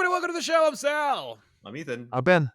everybody, welcome to the show. I'm Sal. I'm Ethan. I've been.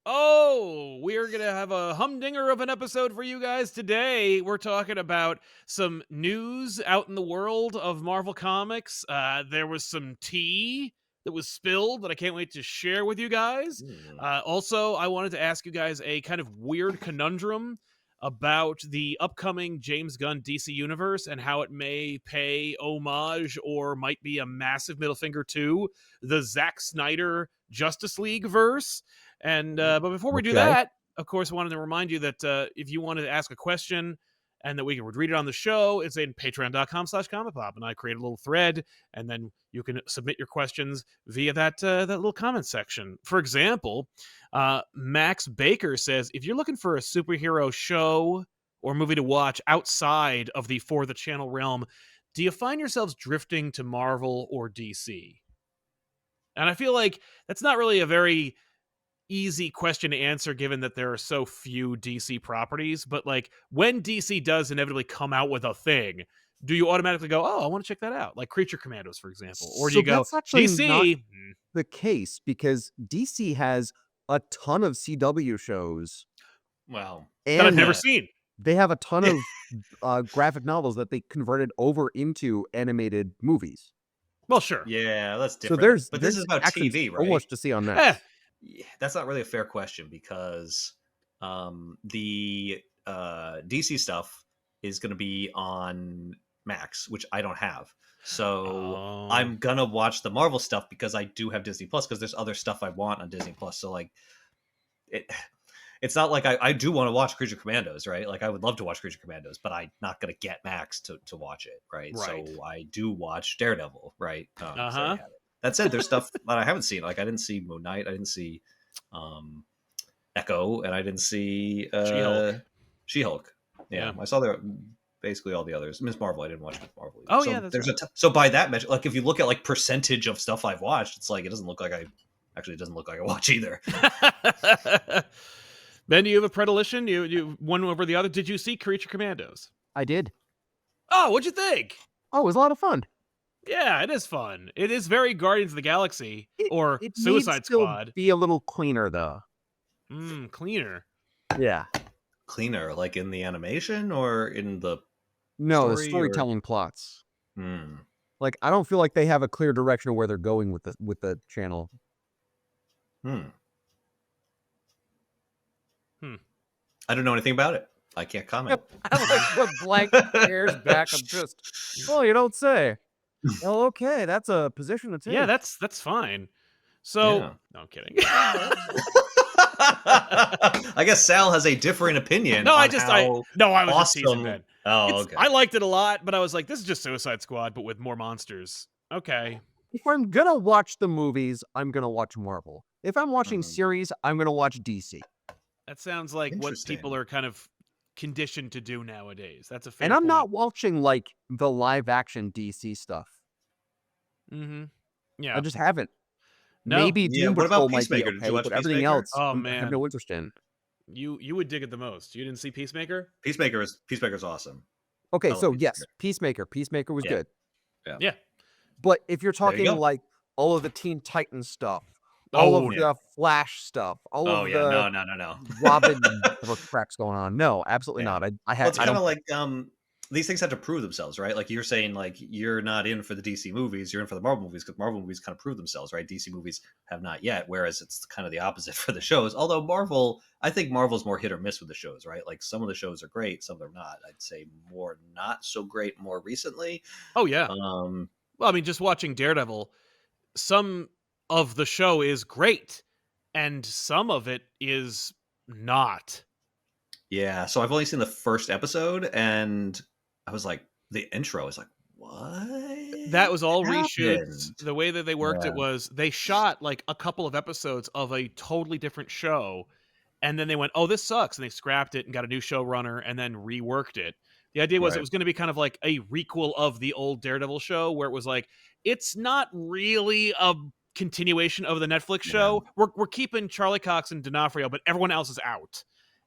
Oh, we're going to have a humdinger of an episode for you guys today. We're talking about some news out in the world of Marvel Comics. There was some tea that was spilled that I can't wait to share with you guys. Also, I wanted to ask you guys a kind of weird conundrum about the upcoming James Gunn DC Universe and how it may pay homage or might be a massive middle finger to the Zack Snyder Justice League verse. And but before we do that, of course, I wanted to remind you that if you wanted to ask a question and that we would read it on the show, it's in patreon.com/ComicPop, and I create a little thread, and then you can submit your questions via that little comment section. For example, Max Baker says, if you're looking for a superhero show or movie to watch outside of the For the Channel realm, do you find yourselves drifting to Marvel or DC? And I feel like that's not really a very easy question to answer given that there are so few DC properties, but like when DC does inevitably come out with a thing, do you automatically go, oh, I want to check that out? Like Creature Commandos, for example. Or do you go, that's actually DC? not the case, because DC has a ton of CW shows. Wow. That I've never seen. They have a ton of graphic novels that they converted over into animated movies. Well, sure. Yeah, that's So different. but this is about TV, right? So much to see on that. Yeah, that's not really a fair question because the DC stuff is going to be on Max, which I don't have. So I'm going to watch the Marvel stuff because I do have Disney Plus, because there's other stuff I want on Disney Plus. So like it's not like I do want to watch Creature Commandos, right? Like I would love to watch Creature Commandos, but I'm not going to get Max to watch it, right? So I do watch Daredevil, right? So that said, there's stuff that I haven't seen. Like I didn't see Moon Knight, I didn't see Echo, and I didn't see She-Hulk. Yeah, I saw basically all the others. Miss Marvel, I didn't watch Miss Marvel either. So yeah, there's so by that measure, like if you look at like percentage of stuff I've watched, it's like it doesn't look like I watch either. Ben, do you have a predilection? You one over the other? Did you see Creature Commandos? I did. Oh, what'd you think? Oh, it was a lot of fun. Yeah, it is fun. It is very Guardians of the Galaxy or it Suicide needs Squad. To be a little cleaner, though. Cleaner. Yeah. Cleaner, like in the animation or in the the storytelling plots. Like I don't feel like they have a clear direction of where they're going with the channel. I don't know anything about it. I can't comment. I like the blank stares back. I'm just, you don't say. Well, okay, that's a position to take. Yeah, that's fine. So, no, I'm kidding. I guess Sal has a different opinion. No, I was just teasing Ben. Oh, okay. I liked it a lot, but I was like, this is just Suicide Squad, but with more monsters. Okay. If I'm gonna watch the movies, I'm gonna watch Marvel. If I'm watching series, I'm gonna watch DC. That sounds like what people are kind of conditioned to do nowadays. That's a fair And I'm point. not watching like the live action DC stuff. Yeah. I just haven't. No. Maybe Doom what about might be Peacemaker? okay, Did you watch but everything Peacemaker? else, I have no interest in. You would dig it the most. You didn't see Peacemaker? Peacemaker's awesome. Okay, so yes, Peacemaker. Peacemaker was good. Yeah. But if you're talking like all of the Teen Titans stuff, all of the Flash stuff, all of the no. Robin cracks going on. No, absolutely not. It's kind of like these things have to prove themselves, right? Like you're saying, like you're not in for the DC movies, you're in for the Marvel movies, because Marvel movies kind of prove themselves, right? DC movies have not yet, whereas it's kind of the opposite for the shows. Although I think Marvel's more hit or miss with the shows, right? Like some of the shows are great, some of them are not. I'd say more not so great more recently. Oh yeah. Well, I mean, just watching Daredevil, some of the show is great, and some of it is not. Yeah, so I've only seen the first episode, and I was like, the intro is like, what? That was all reshoots. The way that they worked it was they shot like a couple of episodes of a totally different show, and then they went, oh, this sucks, and they scrapped it and got a new showrunner and then reworked it. The idea was it was going to be kind of like a requel of the old Daredevil show, where it was like, it's not really a continuation of the Netflix show. We're keeping Charlie Cox and D'Onofrio, but everyone else is out.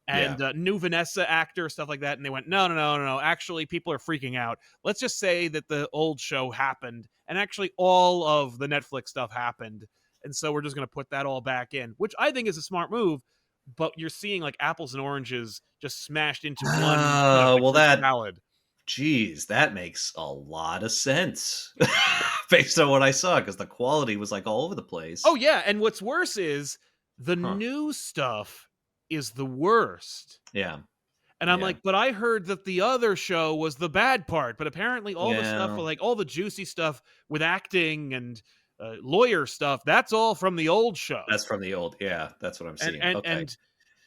And new Vanessa actor, stuff like that. And they went, no. Actually, people are freaking out. Let's just say that the old show happened, and actually all of the Netflix stuff happened. and so we're just going to put that all back in, which I think is a smart move. But you're seeing like apples and oranges just smashed into one, like well, that salad. Geez, that makes a lot of sense based on what I saw, because the quality was like all over the place. Oh yeah, and what's worse is the new stuff is the worst. Yeah. And I'm like, but I heard that the other show was the bad part. But apparently all the stuff, like all the juicy stuff with acting and lawyer stuff, that's all from the old show. That's from the old. Yeah, that's what I'm seeing. And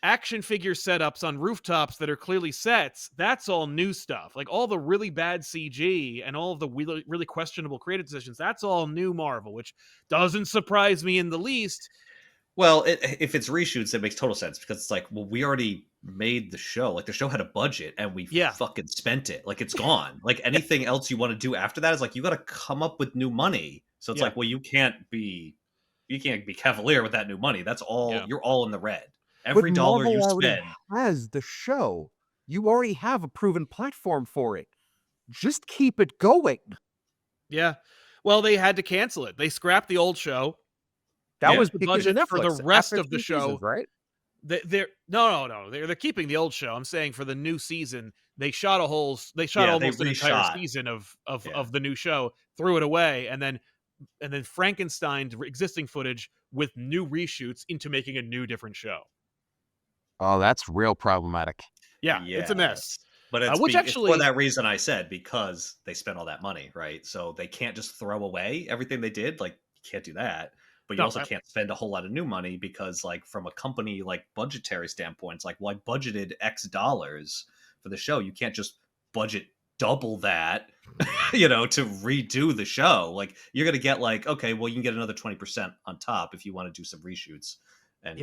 action figure setups on rooftops that are clearly sets, that's all new stuff. Like all the really bad CG and all of the really, really questionable creative decisions, that's all new Marvel, which doesn't surprise me in the least. Well, if it's reshoots, it makes total sense, because it's like, well, we already made the show. Like the show had a budget and we fucking spent it. Like it's gone. Like anything else you want to do after that is like, you got to come up with new money. So it's like, well, you can't be cavalier with that new money. That's all. You're all in the red. Every dollar you spend has the show. You already have a proven platform for it. Just keep it going. Yeah. Well, they had to cancel it. They scrapped the old show. That was the budget for the rest of the show, seasons, right? They're keeping the old show. I'm saying for the new season, they shot almost an entire season of the new show, threw it away, and then Frankensteined existing footage with new reshoots into making a new different show. Oh, that's real problematic. Yeah, it's a mess. But it's for that reason I said, because they spent all that money, right? So they can't just throw away everything they did. Like, you can't do that. But you also can't spend a whole lot of new money, because like from a company like budgetary standpoint, it's like, well, I budgeted X dollars for the show. You can't just budget double that, to redo the show. Like you're going to get like, okay, well, you can get another 20% on top if you want to do some reshoots and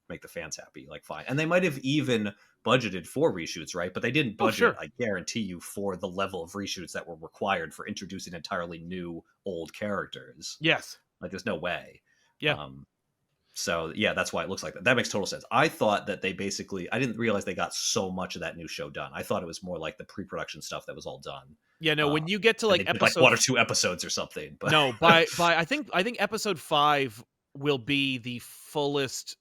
make the fans happy. Like, fine. And they might have even budgeted for reshoots, right? But they didn't budget, I guarantee you, for the level of reshoots that were required for introducing entirely new old characters. Yes. Like, there's no way. Yeah. So, yeah, that's why it looks like that. That makes total sense. I thought that I didn't realize they got so much of that new show done. I thought it was more like the pre-production stuff that was all done. Yeah, no, when you get to like episode... like 1 or 2 episodes or something. But no, by I think episode 5 will be the fullest,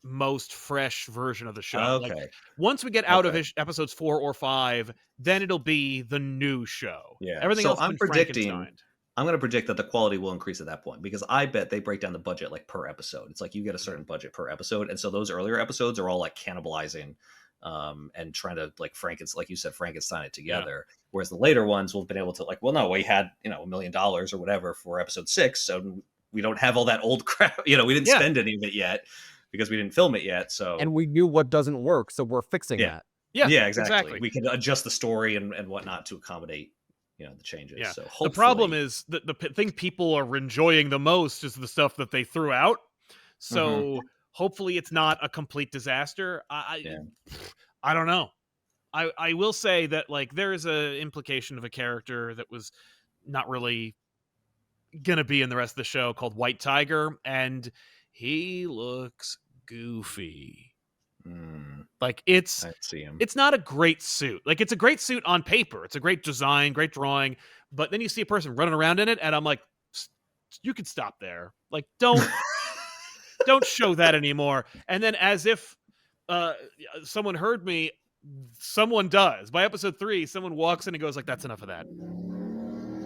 most fresh version of the show. Okay. Like, once we get out of episodes 4 or 5, then it'll be the new show. Yeah. Everything else I'm predicting. I'm going to predict that the quality will increase at that point, because I bet they break down the budget like per episode. It's like you get a certain budget per episode. And so those earlier episodes are all like cannibalizing and trying to like like you said, Frankenstein it together. Yeah. Whereas the later ones will have been able to like, well, no, we had, $1 million or whatever for episode 6. So we don't have all that old crap. We didn't spend any of it yet because we didn't film it yet. So, and we knew what doesn't work. So we're fixing that. Yeah, exactly. We can adjust the story and whatnot to accommodate the changes. Yeah. So the problem is that the thing people are enjoying the most is the stuff that they threw out. So hopefully it's not a complete disaster. I don't know. I will say that like there is a implication of a character that was not really gonna be in the rest of the show called White Tiger, and he looks goofy. Like I see him. It's not a great suit. Like it's a great suit on paper. It's a great design, great drawing. But then you see a person running around in it, and I'm like, you could stop there. Like don't show that anymore. And then as if someone heard me, someone does. By episode 3, someone walks in and goes like, "That's enough of that."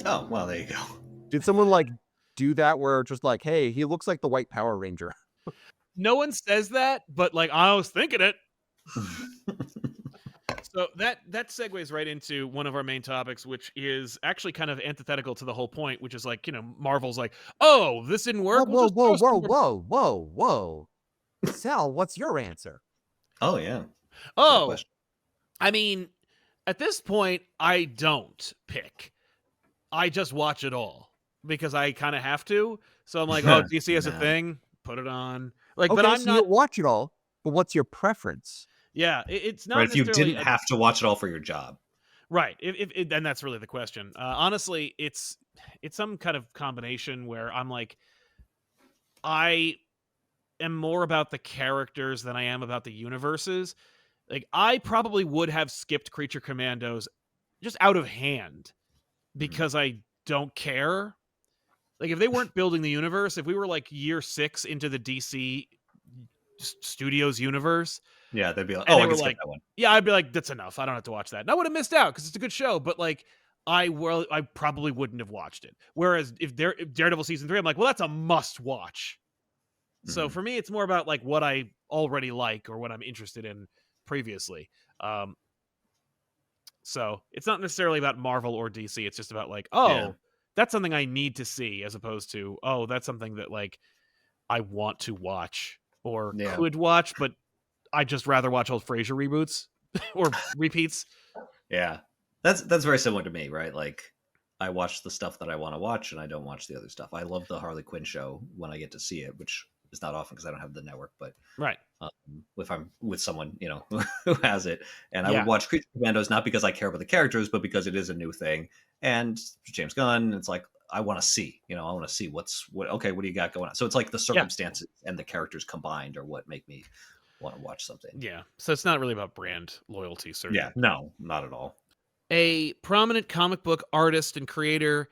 Oh well, there you go. Did someone like do that where just like, hey, he looks like the White Power Ranger? No one says that, but like I was thinking it. So that segues right into one of our main topics, which is actually kind of antithetical to the whole point, which is like, Marvel's like, oh, this didn't work. Whoa. Sal, what's your answer? Oh, yeah. Oh, I mean, at this point, I don't pick. I just watch it all because I kind of have to. So I'm like, oh, DC has a thing, put it on. Like, okay, but I'm so not. You watch it all, but what's your preference? Yeah, it's not. Right, if you didn't have to watch it all for your job, right? And that's really the question. Honestly, it's some kind of combination where I'm like, I am more about the characters than I am about the universes. Like, I probably would have skipped Creature Commandos just out of hand because I don't care. Like, if they weren't building the universe, if we were like year 6 into the DC Studios universe, Yeah, they'd be like, and oh, they I were can skip like, that one. yeah, I'd be like, that's enough. I don't have to watch that. And I would have missed out because it's a good show, but like, I probably wouldn't have watched it. Whereas if Daredevil season 3, I'm like, well, that's a must watch. So for me, it's more about like what I already like or what I'm interested in previously. So it's not necessarily about Marvel or DC. It's just about like, oh, that's something I need to see, as opposed to, oh, that's something that like I want to watch or could watch, but I just rather watch old Frasier reboots or repeats. Yeah, that's very similar to me, right? Like, I watch the stuff that I want to watch, and I don't watch the other stuff. I love the Harley Quinn show when I get to see it, which is not often because I don't have the network. But right, if I'm with someone, you know, who has it, and I would watch Creature Commandos not because I care about the characters, but because it is a new thing, and James Gunn. It's like I want to see, you know, I want to see what. Okay, what do you got going on? So it's like the circumstances and the characters combined are what make me want to watch something. Yeah, so it's not really about brand loyalty, certainly. Yeah, no, not at all. A prominent comic book artist and creator,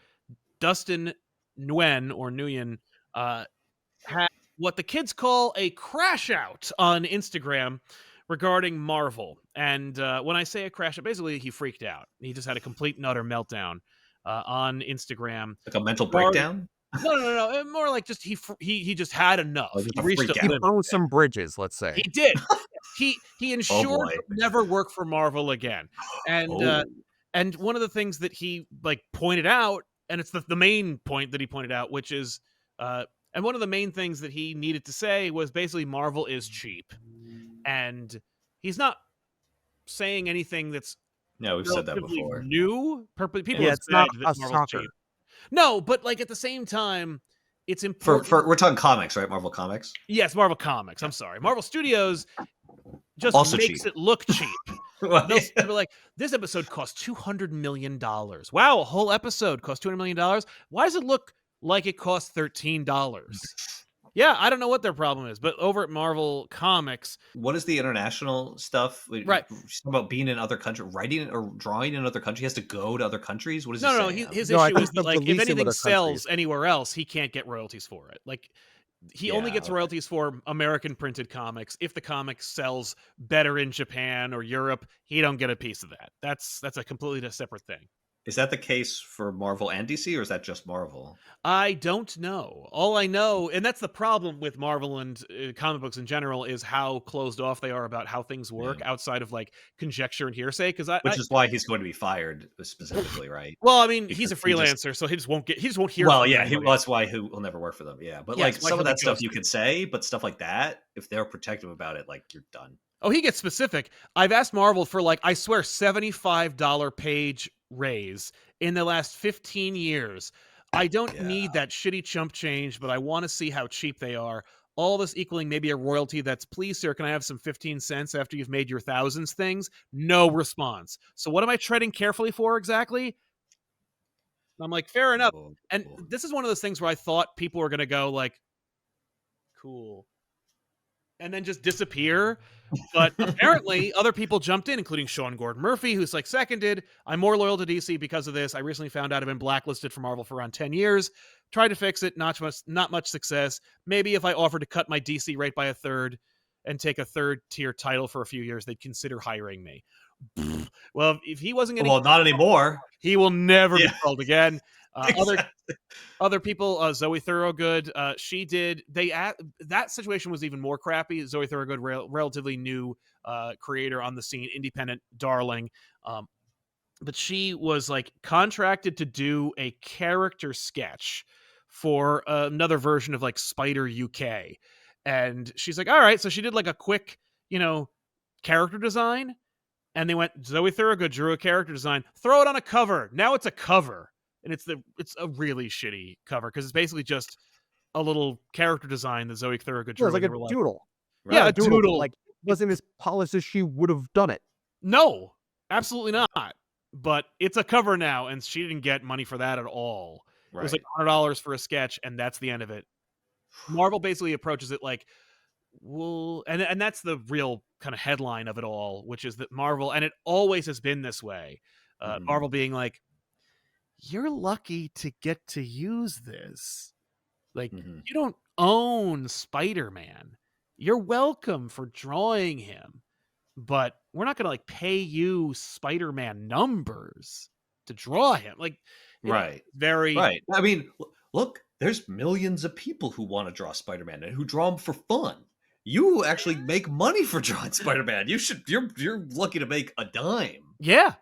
Dustin Nguyen, had what the kids call a crash out on Instagram regarding Marvel. And when I say a crash out, basically he freaked out. He just had a complete and utter meltdown on Instagram. Like a mental breakdown? No. More like just he just had enough. Like He reached a He limit. burned some bridges, let's say. He did. He ensured to never work for Marvel again. And and one of the things that he like pointed out, and it's the main point that he pointed out, which is and one of the main things that he needed to say was basically Marvel is cheap. And he's not saying anything that's we've said that before. New. People have it's said not that a Marvel's soccer. cheap. No, but like at the same time, it's important. For we're talking comics, right? Marvel Comics. Yes, Marvel Comics. I'm sorry, Marvel Studios just also makes cheap. It look cheap. They'll be like, this episode cost $200 million. Wow, a whole episode cost $200 million. Why does it look like it cost $13? Yeah, I don't know what their problem is, but over at Marvel Comics, what is the international stuff? Right, about being in other countries, writing or drawing in other countries. He has to go to other countries. What is no? His issue is that, like, if anything sells anywhere else, he can't get royalties for it. Like, he only gets royalties for American printed comics. If the comic sells better in Japan or Europe, he don't get a piece of that. That's a completely separate thing. Is that the case for Marvel and DC, or is that just Marvel? I don't know. All I know, and that's the problem with Marvel and comic books in general, is how closed off they are about how things work outside of like conjecture and hearsay. Which is why he's going to be fired specifically, right? Well, I mean, he's a freelancer, so he just won't hear. Well, yeah, that's why he'll never work for them. Yeah, but like some of that stuff you could say, but stuff like that, if they're protective about it, like you're done. Oh, he gets specific. I've asked Marvel for like, I swear, $75 page raise in the last 15 years. I don't need that shitty chump change, but I want to see how cheap they are. All this equaling maybe a royalty that's, please, sir, can I have some 15 cents after you've made your thousands things? No response. So what am I treading carefully for exactly? I'm like, fair enough. And this is one of those things where I thought people were going to go like, cool, and then just disappear. But apparently other people jumped in, including Sean Gordon Murphy, who's like, seconded, I'm more loyal to DC because of this. I recently found out I've been blacklisted from Marvel for around 10 years. Tried to fix it, not much success. Maybe if I offered to cut my DC rate by a third and take a third tier title for a few years, they'd consider hiring me. Well, if he wasn't going to... Well, not anymore. He will never be called again. Other people, Zoe Thorogood, she did. That situation was even more crappy. Zoe Thorogood, relatively new creator on the scene, independent darling, but she was like contracted to do a character sketch for another version of like Spider UK, and she's like, all right. So she did like a quick, character design, and they went, Zoe Thorogood drew a character design, throw it on a cover. Now it's a cover. And it's a really shitty cover because it's basically just a little character design that Zoe Thorogood drew. It's like a doodle. Right? Yeah, a doodle. Like, wasn't as polished as she would have done it. No, absolutely not. But it's a cover now, and she didn't get money for that at all. Right. It was like $100 for a sketch, and that's the end of it. Marvel basically approaches it like, well, and that's the real kind of headline of it all, which is that Marvel, and it always has been this way, Marvel being like, you're lucky to get to use this. Like, Mhm. you don't own Spider-Man. You're welcome for drawing him, but we're not gonna like pay you Spider-Man numbers to draw him. Like, Right. very Right. I mean, look, there's millions of people who want to draw Spider-Man and who draw him for fun. You actually make money for drawing Spider-Man. You're lucky to make a dime. yeah.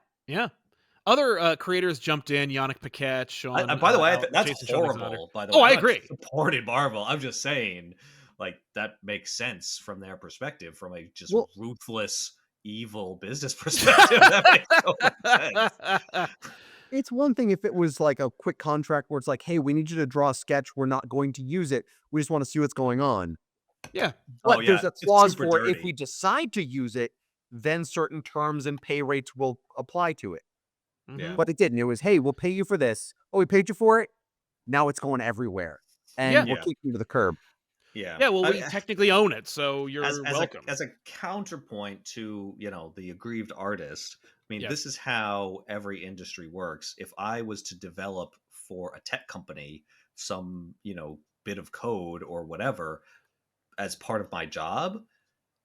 Other creators jumped in: Yannick Paquette, Sean, By the way, that's Jason Sean Alexander. horrible. By the Oh, way, I I'm not agree. supporting Marvel. I'm just saying, like, that makes sense from their perspective, from a just ruthless, evil business perspective. That makes so much sense. It's one thing if it was like a quick contract where it's like, hey, we need you to draw a sketch. We're not going to use it. We just want to see what's going on. Yeah. But there's a clause super for dirty. if we decide to use it, then certain terms and pay rates will apply to it. Yeah. But it didn't. It was, hey, we'll pay you for this. Oh, we paid you for it? Now it's going everywhere. And we'll kick you to the curb. Yeah. Yeah, well, we technically own it, so you're welcome. As a counterpoint to, the aggrieved artist, I mean, this is how every industry works. If I was to develop for a tech company some, bit of code or whatever as part of my job,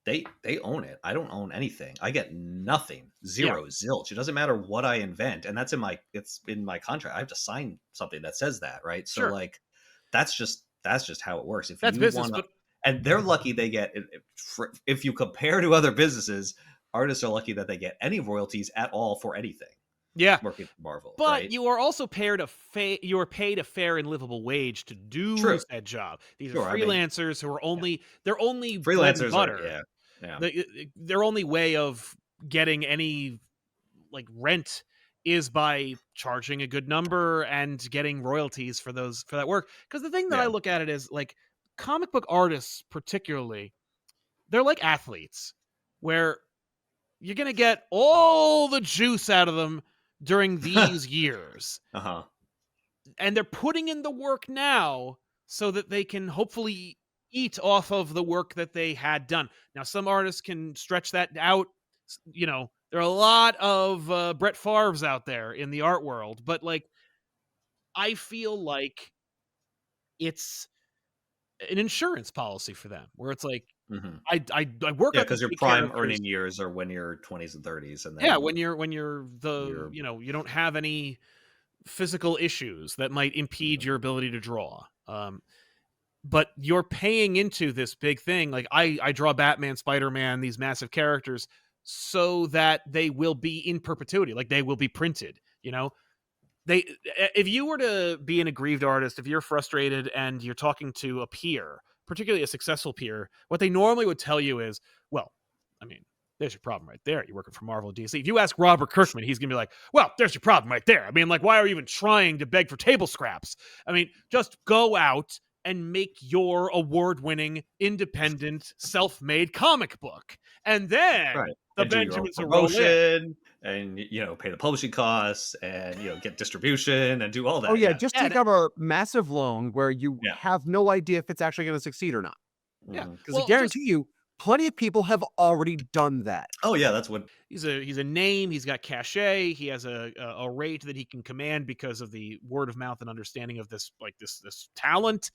they own it. I don't own anything. I get nothing. Zero, zilch. It doesn't matter what I invent. And it's in my contract. I have to sign something that says that, right? So like, that's just how it works. If that's you business, wanna, and they're lucky they get, if you compare to other businesses, artists are lucky that they get any royalties at all for anything. Yeah, working for Marvel, but right? you are also paid a fair and livable wage to do that job. These are freelancers who are only their only freelancers butter. Their only way of getting any like rent is by charging a good number and getting royalties for that work. Because the thing that I look at it is like comic book artists, particularly, they're like athletes, where you're gonna get all the juice out of them during these years. And they're putting in the work now so that they can hopefully eat off of the work that they had done. Now, some artists can stretch that out. There are a lot of Brett Favres out there in the art world, but like, I feel like it's an insurance policy for them where it's like, I work on because your prime earning years are when you're 20s and 30s, and then when you're you don't have any physical issues that might impede your ability to draw. But you're paying into this big thing. Like I draw Batman, Spider-Man, these massive characters, so that they will be in perpetuity. Like they will be printed. If you were to be an aggrieved artist, if you're frustrated and you're talking to a peer, particularly a successful peer, what they normally would tell you is, well, I mean, there's your problem right there. You're working for Marvel and DC. If you ask Robert Kirkman, he's going to be like, well, there's your problem right there. I mean, like, why are you even trying to beg for table scraps? I mean, just go out and make your award-winning, independent, self-made comic book. And then the Benjamins will roll in. And, pay the publishing costs and, get distribution and do all that. Oh, yeah. Just take out a massive loan where you have no idea if it's actually going to succeed or not. Yeah. Because I guarantee you, plenty of people have already done that. Oh yeah, that's what he's a name. He's got cachet. He has a rate that he can command because of the word of mouth and understanding of this talent.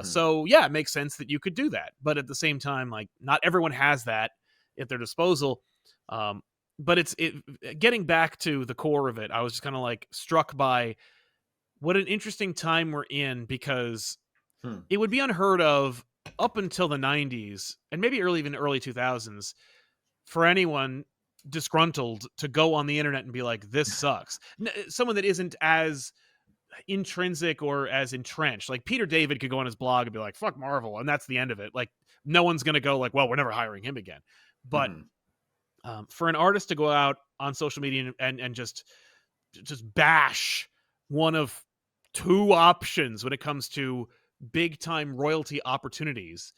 So yeah, it makes sense that you could do that. But at the same time, like not everyone has that at their disposal. But getting back to the core of it, I was just kind of like struck by what an interesting time we're in, because it would be unheard of up until the 90s and maybe early 2000s for anyone disgruntled to go on the internet and be like, this sucks. Someone that isn't as intrinsic or as entrenched. Like Peter David could go on his blog and be like, fuck Marvel, and that's the end of it. Like no one's going to go like, well, we're never hiring him again. But for an artist to go out on social media and just bash one of two options when it comes to big time royalty opportunities,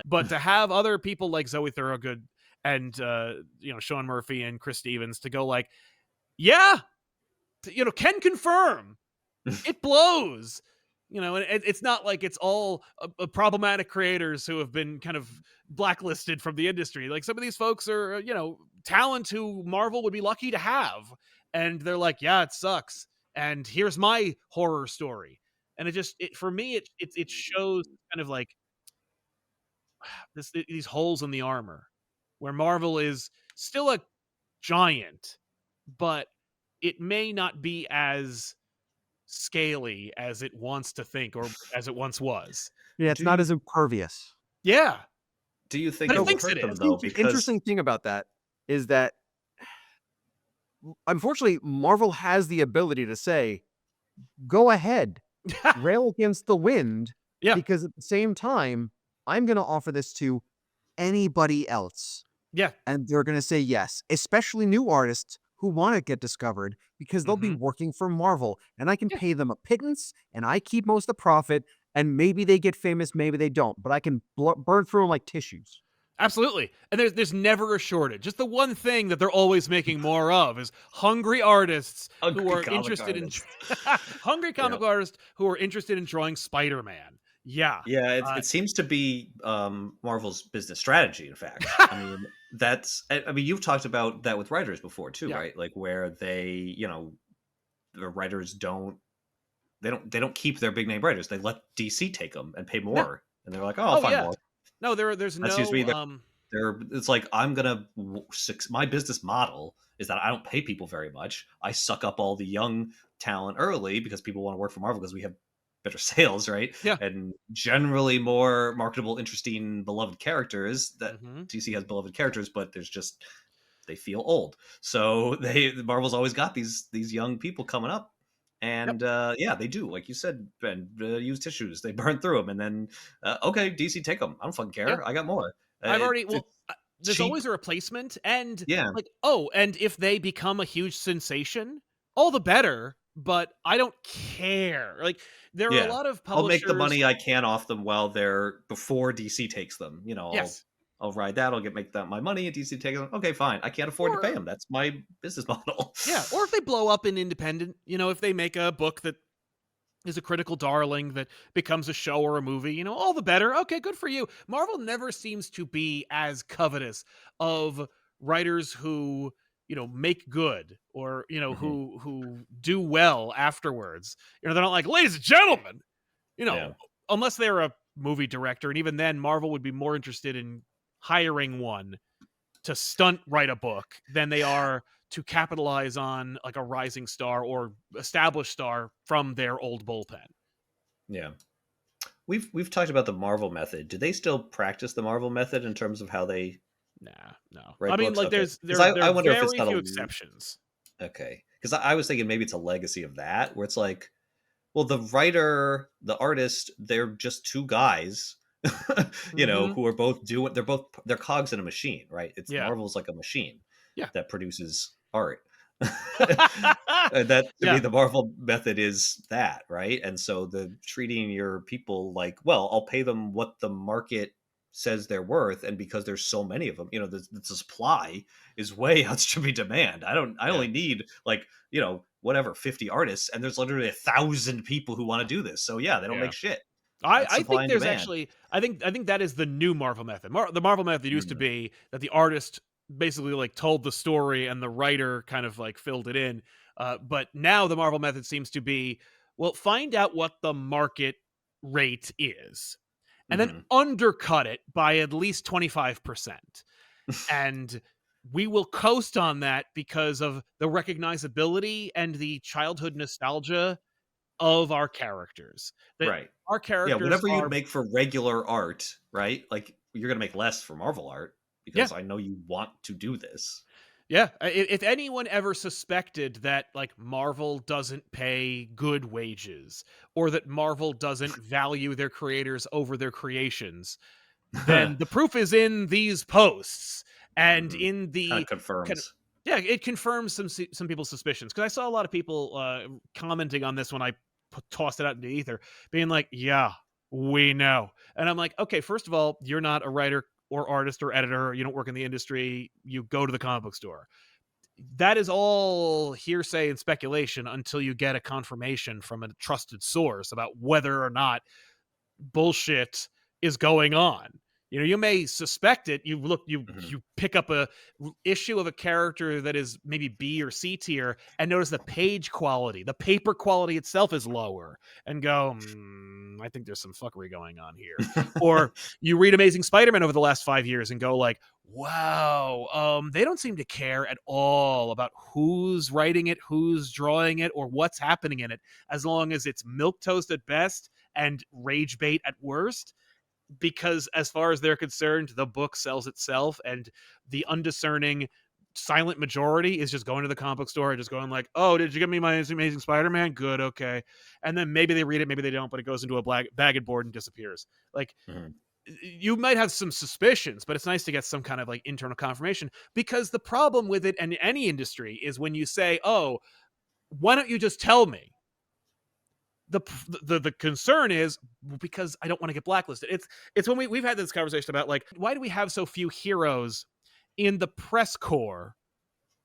but to have other people like Zoe Thorogood and Sean Murphy and Chris Stevens to go like, yeah, can confirm it blows. And it's not like it's all problematic creators who have been kind of blacklisted from the industry. Like some of these folks are talent who Marvel would be lucky to have, and they're like, yeah, it sucks, and here's my horror story. And for me, it shows kind of like these holes in the armor, where Marvel is still a giant, but it may not be as scaly as it wants to think or as it once was. Yeah, it's Do not you as impervious. Yeah, do you think but it it So will thinks it hurt I them is. though? think the Because interesting thing about that is that unfortunately, Marvel has the ability to say, "Go ahead, rail against the wind," Yeah, because at the same time, I'm gonna offer this to anybody else, yeah. and they're gonna say yes, especially new artists who wanna get discovered because they'll be Mhm. working for Marvel, and I can Yeah, pay them a pittance, and I keep most of the profit, and maybe they get famous, maybe they don't, but I can burn through them like tissues. absolutely. And there's never a shortage. Just the one thing that they're always making more of is hungry artists who hungry are comic interested in artists. hungry Yeah. comic artists who are interested in drawing Spider-Man. Yeah. Yeah, Uh, it seems to be Marvel's business strategy. In fact, I mean, I mean, you've talked about that with writers before too, yeah. right? Like where the writers they don't keep their big name writers. They let DC take them and pay Yeah. more, and they're like, oh, I'll Oh find yeah. more. No, there's That seems to be no they're it's like I'm gonna my business model is that I don't pay people very much. I suck up all the young talent early because people want to work for Marvel because we have better sales, right? yeah. And generally more marketable, interesting, beloved characters. That Mhm. DC has beloved characters, but there's just they feel old. So Marvel's always got these young people coming up. Yep. And yeah, they do, like you said, Ben. Use tissues. They burn through them, and then okay, DC, take them. I don't fucking Yeah. care. I got more. I've already It's there's cheap. always a replacement, and Yeah, like, oh, and if they become a huge sensation, all the better, but I don't care. Like, there are a yeah. lot of I'll make the publishers. money I can off them while they're before DC takes them. Yes. I'll ride that. I'll make that my money. And DC takes them. Okay, fine. I can't afford to pay Or them. That's my business model. yeah, or if they blow up in independent, if they make a book that is a critical darling that becomes a show or a movie, all the better. Okay, good for you. Marvel never seems to be as covetous of writers who, make good or, Mhm. who do well afterwards. They're not like, ladies and gentlemen, you Yeah. know, unless they're a movie director. And even then, Marvel would be more interested in hiring one to stunt write a book than they are to capitalize on like a rising star or established star from their old bullpen. Yeah. We've talked about the Marvel method. Do they still practice the Marvel method in terms of how they Nah, no. I write mean, books? like Okay, because there I are wonder if it's very not few a exceptions. okay. Because I was thinking maybe it's a legacy of that, where it's like, well, the writer, the artist, they're just two guys, Hmm. who are both they're cogs in a machine, right? It's Yeah, Marvel's like a machine yeah, that produces art. And that to me, yeah, the Marvel method is that, right? And so the treating your people like, well, I'll pay them what the market says they're worth, and because there's so many of them, the supply is way outstripping demand. I yeah. only need like whatever 50 artists, and there's literally 1,000 people who want to do this. So yeah, they don't Yeah. make shit. I, That's I supply think and there's demand. actually I think that is the new Marvel method. The Marvel method used to Mm, be that the artist basically like told the story and the writer kind of like filled it in. But now the Marvel method seems to be, well, find out what the market rate is and then mhm. undercut it by at least 25%. And we will coast on that because of the recognizability and the childhood nostalgia of our characters. That Right. our Yeah, characters whatever you'd are, make for regular art, right? Like you're gonna make less for Marvel art yeah, because I know you want to do this. yeah. If anyone ever suspected that like Marvel doesn't pay good wages or that Marvel doesn't value their creators over their creations, then the proof is in these posts and Hmm. in Kind of the kind of, confirms. yeah, it confirms some people's suspicions because I saw a lot of people commenting on this when I tossed it out into ether, being like, "Yeah, we know," and I'm like, "Okay, first of all, you're not a writer or artist or editor. You don't work in the industry. You go to the comic book store. That is all hearsay and speculation until you get a confirmation from a trusted source about whether or not bullshit is going on. You may suspect it. You Mhm. you pick up a issue of a character that is maybe B or C tier and notice the page quality, the paper quality itself is lower, and go, I think there's some fuckery going on here. Or you read Amazing Spider-Man over the last 5 years and go like, wow, they don't seem to care at all about who's writing it, who's drawing it, or what's happening in it, as long as it's milquetoast at best and rage bait at worst, because as far as they're concerned, the book sells itself, and the undiscerning silent majority is just going to the comic book store and just going like, oh, did you get me my Amazing Spider-Man? Good, okay. And then maybe they read it, maybe they don't, but it goes into a bag and board and disappears. Like, Mhm. you might have some suspicions, but it's nice to get some kind of like internal confirmation, because the problem with it in any industry is when you say, oh, why don't you just tell me? The concern is because I don't want to get blacklisted. It's when we've had this conversation about like, why do we have so few heroes in the press corps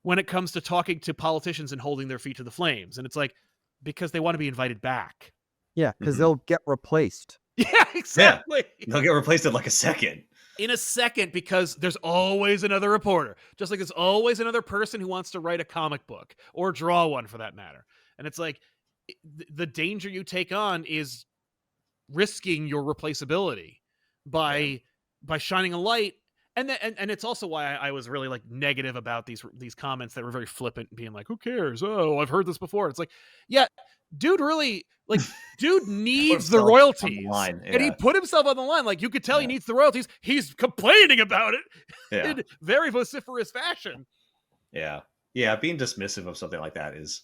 when it comes to talking to politicians and holding their feet to the flames? And it's like, because they want to be invited back. Yeah, because Mhm. they'll get replaced. Yeah, Yeah. exactly. They'll get replaced in like a second. In a second, because there's always another reporter, just like there's always another person who wants to write a comic book or draw one for that matter. And it's like, the danger you take on is risking your replaceability Yeah. by shining a light. And it's also why I was really like negative about these comments that were very flippant, being like, who cares, oh, I've heard this before. It's like, yeah, dude, really, like, dude Put needs the himself on the royalties, line. and he Yeah. put himself on the line. Like, you could tell he Yeah. needs the royalties. He's complaining about it Yeah. in very vociferous fashion. Yeah. Yeah. Being dismissive of something like that is,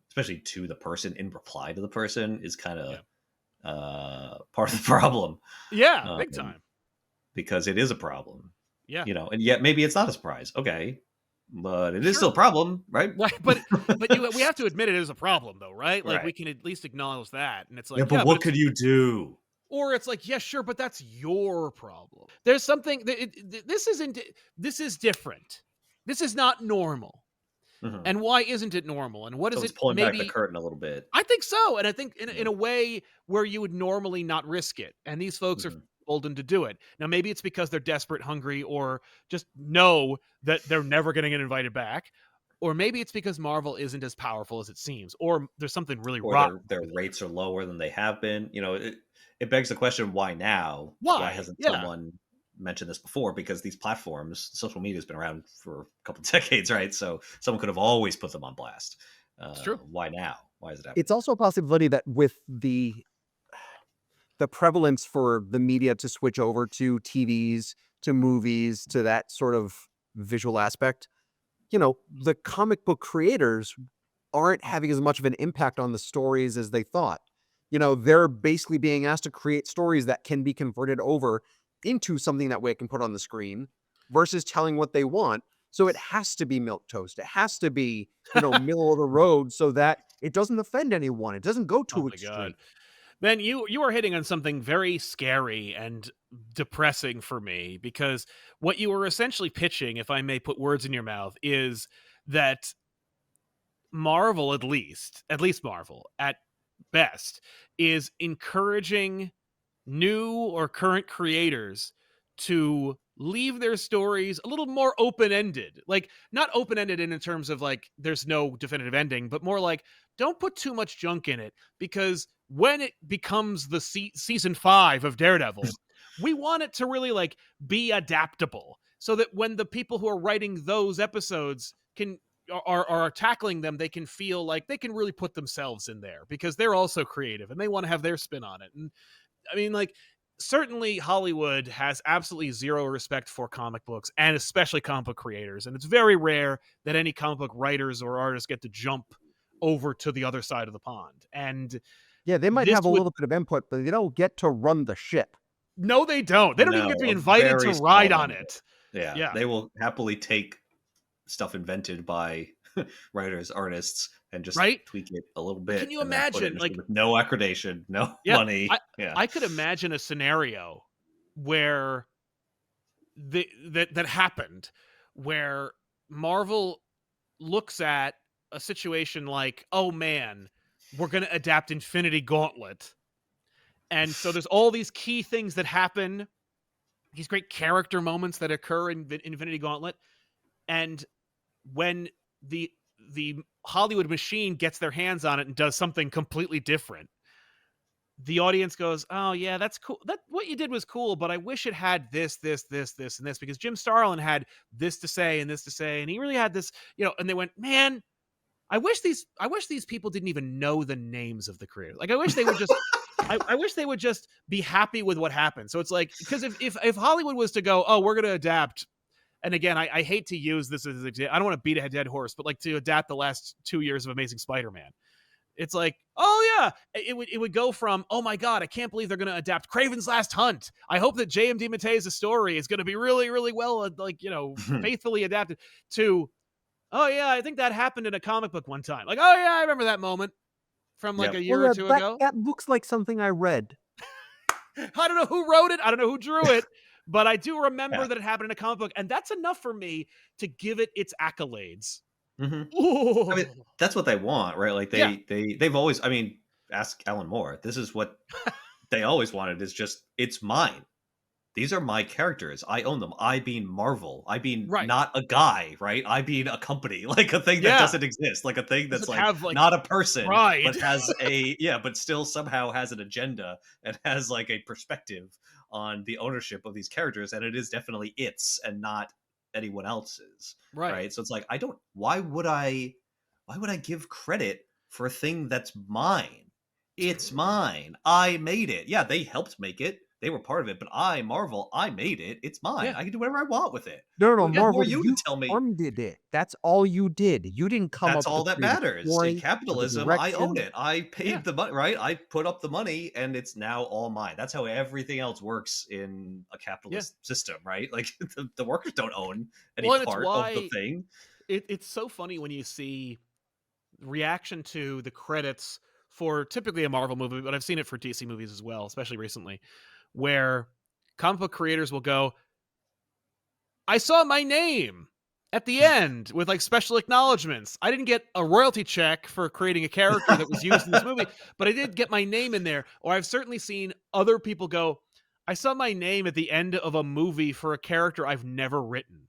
especially to the person in reply to the person, is kind of part of the problem. Yeah, big Um, time. because it is a problem, Yeah. and yet maybe it's not a surprise. Okay. But it is Sure. still a problem, right? Right, but we have to admit it is a problem, though, right? Like, we Right. can at least acknowledge that, and it's Yeah, like, but yeah, but what it's, could you do? or it's like, yeah, sure, but that's your problem. There's something that this is different. This is not normal. Mhm. And why isn't it normal? And what So is it's it? pulling back the Maybe curtain a little bit. I think so, and I think Yeah. in a way where you would normally not risk it, and these folks are Mhm. golden to do it. Now, maybe it's because they're desperate, hungry, or just know that they're never going to get invited back, or maybe it's because Marvel isn't as powerful as it seems, or there's something really Or rotten their with it. rates are lower than they have been. It begs the question, why now? Why Why? hasn't Yeah, someone mentioned this before? Because these platforms, social media has been around for a couple decades, right? So someone could have always put them on blast. it's true. Why now? Why is it happening It's also a possibility that with the prevalence for the media to switch over to TVs, to movies, to that sort of visual aspect, the comic book creators aren't having as much of an impact on the stories as they thought. They're basically being asked to create stories that can be converted over into something that way it can put on the screen versus telling what they want. So it has to be milk toast. It has to be, middle of the road so that it doesn't offend anyone. It doesn't go Oh too my god. extreme. Ben, you are hitting on something very scary and depressing for me, because what you were essentially pitching, if I may put words in your mouth, is that Marvel, at least Marvel at best, is encouraging new or current creators to leave their stories a little more open-ended. Like, not open-ended in terms of like there's no definitive ending, but more like, don't put too much junk in it, because when it becomes the season 5 of Daredevil, we want it to really like be adaptable, so that when the people who are writing those episodes are tackling them, they can feel like they can really put themselves in there, because they're also creative and they want to have their spin on it. And I mean, like, certainly Hollywood has absolutely zero respect for comic books, and especially comic book creators. And it's very rare that any comic book writers or artists get to jump over to the other side of the pond. And Yeah, they might this have a would, little bit of input, but they don't get to run the ship. no, they don't. They don't even No, get to be a invited to very ride small on number. it. Yeah, Yeah. they will happily take stuff invented by writers, artists, and just Right? tweak it a little But can bit, you and then put it imagine, in like, with no accreditation, no yeah, money. Yeah. I could imagine a scenario where that happened, where Marvel looks at a situation like, oh man, we're going to adapt Infinity Gauntlet. And so there's all these key things that happen these great character moments that occur in Infinity Gauntlet, and when the the Hollywood machine gets their hands on it and does something completely different, the audience goes, "Oh yeah, that's cool. That what you did was cool, but I wish it had this, this, this, this, and this because Jim Starlin had this to say and this to say, and he really had this, you know." And they went, "Man, I wish these people didn't even know the names of the creators. Like, I wish they would just." I wish they would just be happy with what happened. So it's like, because if Hollywood was to go, oh, we're going to adapt, and again, I hate to use this as an example. I don't want to beat a dead horse, but like to adapt the last 2 years of Amazing Spider-Man. It's like, oh yeah, it would go from, oh my god, I can't believe they're going to adapt Kraven's Last Hunt. I hope that J.M.D. Matea's story is going to be really, really well, like, you know, faithfully adapted, to, oh yeah, I think that happened in a comic book one time. Like, oh yeah, I remember that moment from like Yep. a year Well, or yeah, two that ago. that looks like something I read. I don't know who wrote it. I don't know who drew it, but I do remember Yeah. that it happened in a comic book, and that's enough for me to give it its accolades. hmm Ooh. I mean, that's what they want, right? Like Yeah. they've always. I mean, ask Alan Moore. This is what they always wanted. Is just it's mine. These are my characters. I own them. I being Marvel. I being Right. not a guy, right? I being a company, like a thing that Yeah. doesn't exist, like a thing that's Doesn't like have, like, not a person, pride. but has a but still somehow has an agenda and has like a perspective on the ownership of these characters, and it is definitely its and not anyone else's, Right. right? So it's like I don't. Why would I give credit for a thing that's mine? It's mine. I made it. Yeah, they helped make it. They were part of it, but I, Marvel, I made it. It's mine. Yeah. I can do whatever I want with it. No, Who Marvel, are you to you tell me funded it. That's all you did. You didn't come that's up with all the that creative matters? In story or the capitalism, I own direction. it. I paid Yeah. the money, right? I put up the money, and it's now all mine. That's how everything else works in a capitalist system, right? Like the workers don't own any Well, and it's part of the why thing. it's so funny when you see reaction to the credits for typically a Marvel movie, but I've seen it for DC movies as well, especially recently, where comic book creators will go, I saw my name at the end with like special acknowledgments. I didn't get a royalty check for creating a character that was used in this movie, but I did get my name in there. Or I've certainly seen other people go, I saw my name at the end of a movie for a character I've never written.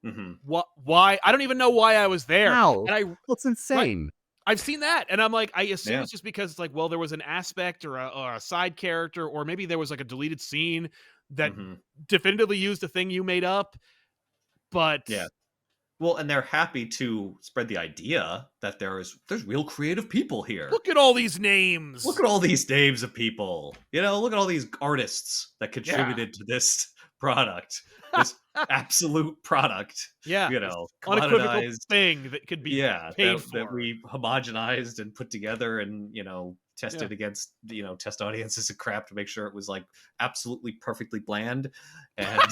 hmm What? Why? I don't even know why I was there. How? And I That's insane. I've seen that, and I'm like, I assume Yeah. it's just because it's like, well, there was an aspect or a side character, or maybe there was like a deleted scene that hmm definitively used a thing you made up. But Yeah. Well, and they're happy to spread the idea that there's real creative people here. look at all these names. Look at all these names of people. You know, look at all these artists that Yeah. contributed to this product, this absolute product. Yeah, You this know, unequivocal commoditized. thing that could be Yeah, paid that for. we homogenized and put together and tested Yeah. against test audiences and crap to make sure it was like absolutely perfectly bland, and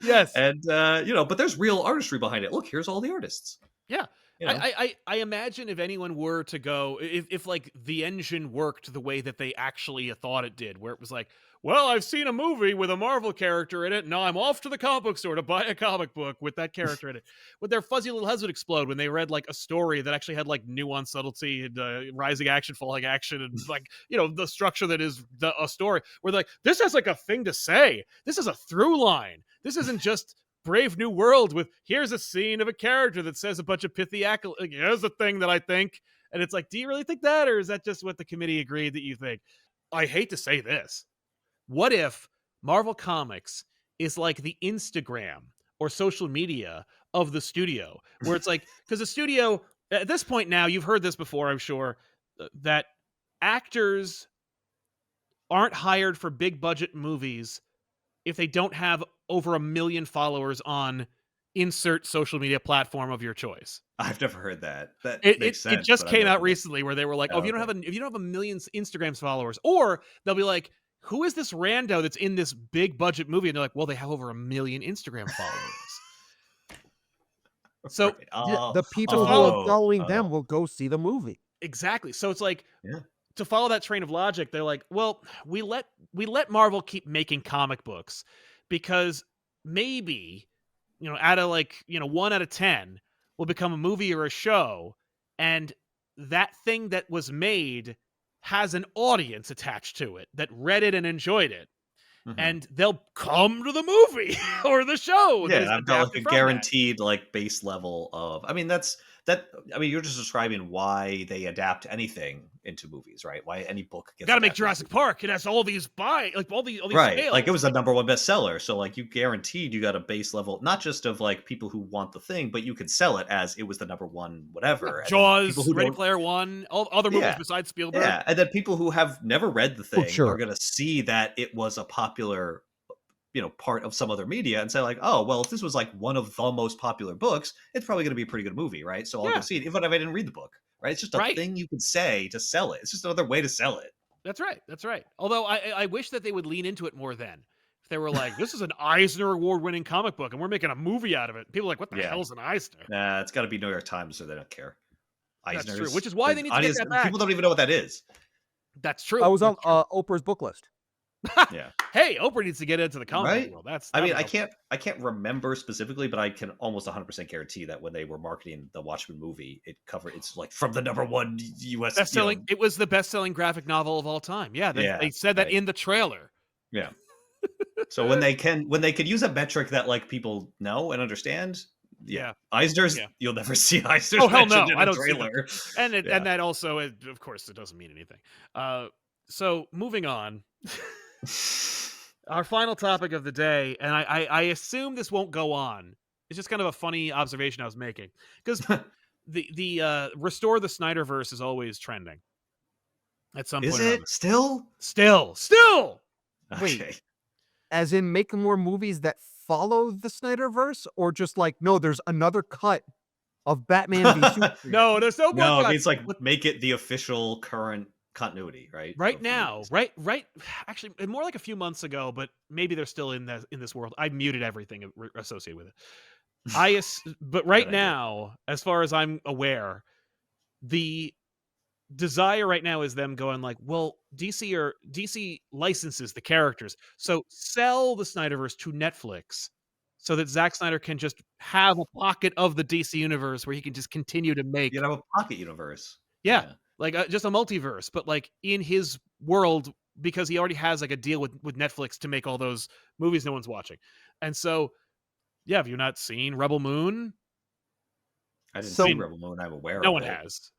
Yes. and but there's real artistry behind it. Look, here's all the artists. Yeah. You know, I imagine if anyone were to go, if like the engine worked the way that they actually thought it did, where it was like, well, I've seen a movie with a Marvel character in it, now I'm off to the comic book store to buy a comic book with that character in it. Would their fuzzy little heads would explode when they read like a story that actually had like nuance, subtlety, and rising action, falling action, and like, the structure that is a story, where they're like, this has like a thing to say. This is a through line. This isn't just Brave New World with here's a scene of a character that says a bunch of pithy accolades. Like, here's the thing that I think. And it's like, do you really think that? Or is that just what the committee agreed that you think? I hate to say this. What if Marvel Comics is like the Instagram or social media of the studio, where it's like, because the studio, at this point now, you've heard this before, I'm sure, that actors aren't hired for big budget movies if they don't have over 1 million followers on insert social media platform of your choice. I've never heard that. That It makes sense. just but I've came never out heard it. recently where they were like, oh, Oh, if you don't have a million Instagrams followers, or they'll be like, who is this rando that's in this big budget movie? And they're like, well, they have over 1 million Instagram followers. So Right. Yeah, the Oh, people who follow- are following them will go see the movie. exactly. So it's like, Yeah. to follow that train of logic, they're like, well, we let Marvel keep making comic books because maybe, out of like, 1 out of 10 will become a movie or a show, and that thing that was made has an audience attached to it that read it and enjoyed it. and they'll come to the movie or the show. Yeah, That is I've got like adapted a from that. guaranteed like base level of. I mean, I mean, you're just describing why they adapt anything into movies, right? Why any book gets. Got to make adapted into Jurassic Park. It has all these all these right, sales. like it was the #1 bestseller, so like you guaranteed you got a base level, not just of like people who want the thing, but you could sell it as it was the #1 whatever. And then people Jaws, who Ready don't, Player One, all other movies yeah, besides Spielberg. yeah, and then people who have never read the Oh, thing sure. are going to see that it was a popular, part of some other media and say like, oh, well, if this was like one of the most popular books, it's probably going to be a pretty good movie, right? So I'll go see it, even if I didn't read the book, right? It's just a thing you can say to sell it. It's just another way to sell it. That's right. That's right. Although I wish that they would lean into it more then. If they were like, this is an Eisner Award-winning comic book, and we're making a movie out of it. People are like, what the hell is an Eisner? Nah, it's got to be New York Times, so they don't care. That's Eisner's, true, which is why they need to get that back. People don't even know what that is. That's true. I was on Oprah's book list. Yeah. Hey, Oprah needs to get into the comic Right? book world. I mean, I can't remember specifically, but I can almost 100% guarantee that when they were marketing the Watchmen movie, it's like from the #1 US best-selling. It was the best-selling graphic novel of all time. Yeah, they said that in the trailer. Yeah. So when they could use a metric that like people know and understand, Eisner's, you'll never see Eisner's mentioned in a trailer. And that also, of course, it doesn't mean anything. So moving on. Our final topic of the day, and I assume this won't go on. It's just kind of a funny observation I was making, because the restore the Snyderverse is always trending. At some point, is it still? Wait, Okay. as in make more movies that follow the Snyderverse, or just like no, there's another cut of Batman v Superman? No, there's no more. No, cuts. it means like make it the official current continuity, right? Right now, right. Actually, more like a few months ago, but maybe they're still in this world. I muted everything associated with it. But right now, as far as I'm aware, the desire right now is them going like, well, DC licenses the characters, so sell the Snyderverse to Netflix, so that Zack Snyder can just have a pocket of the DC universe where he can just continue to make. You have a pocket universe. Yeah. Like just a multiverse, but like in his world, because he already has like a deal with Netflix to make all those movies no one's watching. And so, yeah, have you not seen Rebel Moon? I didn't see Rebel Moon. I'm aware of it. No one has.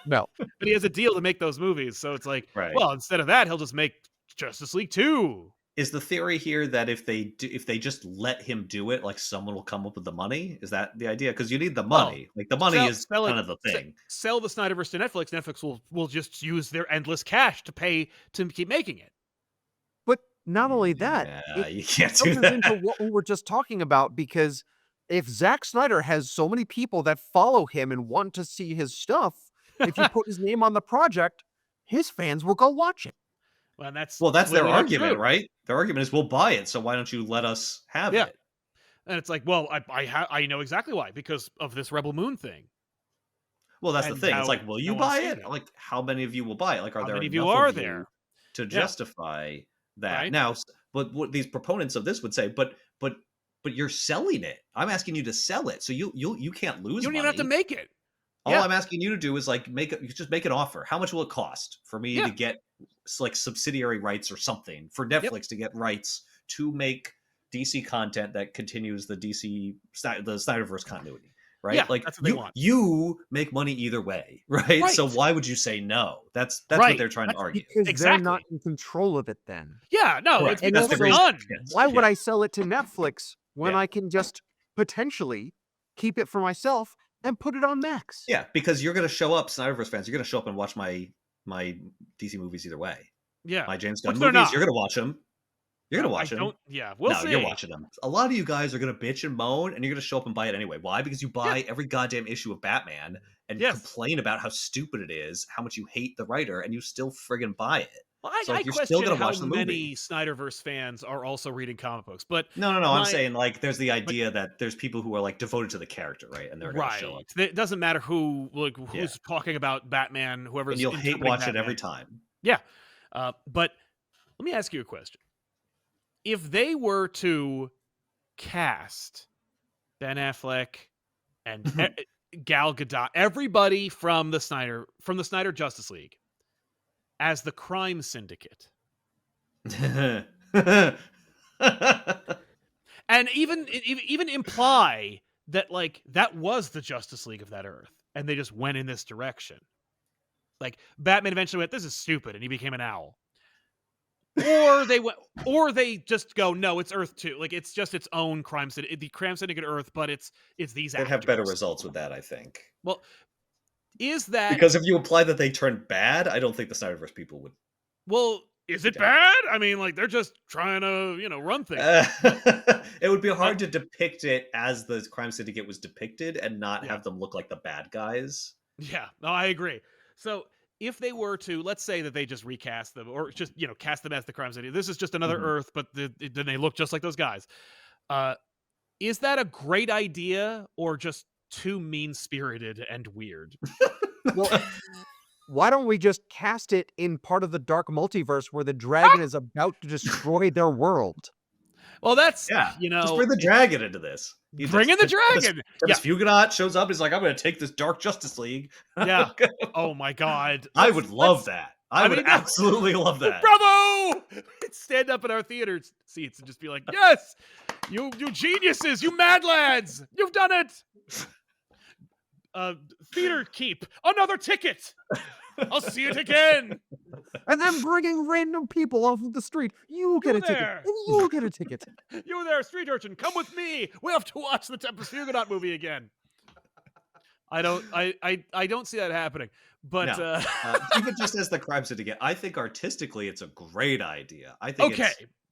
No. But he has a deal to make those movies. So it's like, well, instead of that, he'll just make Justice League 2. Is the theory here that if they just let him do it, like someone will come up with the money? Is that the idea? Because you need the money. Like the money is kind of the thing. Sell the Snyderverse to Netflix. Netflix will just use their endless cash to pay to keep making it. But not only that, you can't do that. Into what we were just talking about, because if Zack Snyder has so many people that follow him and want to see his stuff, if you put his name on the project, his fans will go watch it. Well, that's their argument, right? Their argument is we'll buy it, so why don't you let us have it? And it's like, well, I know exactly why, because of this Rebel Moon thing. Well, that's the thing. It's like, will you buy it? Like, how many of you will buy it? Like, are there enough of you to justify that? Right? Now, but what these proponents of this would say, but you're selling it. I'm asking you to sell it, so you can't lose. You don't even have to make it. All I'm asking you to do is like make an offer. How much will it cost for me to get like subsidiary rights or something, for Netflix to get rights to make DC content that continues the Snyderverse continuity, right? Yeah, like that's what they want. You make money either way, right? So why would you say no? That's what they're trying to argue. Because they're not in control of it then. Yeah, no, it's because they're done. Why would I sell it to Netflix when I can just potentially keep it for myself and put it on Max? Yeah, because you're going to show up, Snyderverse fans. You're going to show up and watch my DC movies either way. Yeah, my James Gunn movies. You're going to watch them. You're going to watch them. Yeah, we'll see. You're watching them. A lot of you guys are going to bitch and moan, and you're going to show up and buy it anyway. Why? Because you buy every goddamn issue of Batman and complain about how stupid it is, how much you hate the writer, and you still friggin' buy it. Well, I question how many Snyderverse fans are also reading comic books, but no. I'm saying like there's the idea that there's people who are like devoted to the charter, right? And they're going to show up. It doesn't matter who's talking about Batman, whoever's. And you'll hate watch Batman. It every time. Yeah, but let me ask you a question: if they were to cast Ben Affleck and Gal Gadot, everybody from the Snyder Justice League, as the crime syndicate, And even imply that like that was the Justice League of that Earth, and they just went in this direction. Like Batman eventually went, "This is stupid," and he became an owl. Or they just go, "No, it's Earth 2. Like it's just its own crime syndicate, the crime syndicate Earth, but it's these They'd actors." have better results with that, I think. Well, is that Because if you imply that they turned bad, I don't think the Snyderverse people would. well? Is it Okay. bad? I mean, like they're just trying to run things. It would be hard to depict it as the crime syndicate was depicted and not have them look like the bad guys. Yeah, no, I agree. So if they were to, let's say that they just recast them or just, cast them as the crime syndicate. This is just another Mhm. Earth, but then they look just like those guys. Is that a great idea or just too mean-spirited and weird? Well, why don't we just cast it in part of the dark multiverse where the dragon is about to destroy their world? Well, that's, Yeah, just bring the dragon into this. Bring in the dragon! Tempest Fugonaut shows up. He's like, "I'm going to take this Dark Justice League." Yeah. Oh my God. I would love that. I would absolutely love that. Bravo! Stand up in our theater seats and just be like, "Yes, you geniuses, you mad lads, you've done it." Theater keep another ticket. I'll see it again. And then bringing random people off of the street. You get a ticket. there. And you get a ticket. You there, street urchin, come with me. We have to watch the Tempest Fugonaut movie again. I don't see that happening. But No. Even just as the crime syndicate, I think artistically it's a great idea. I think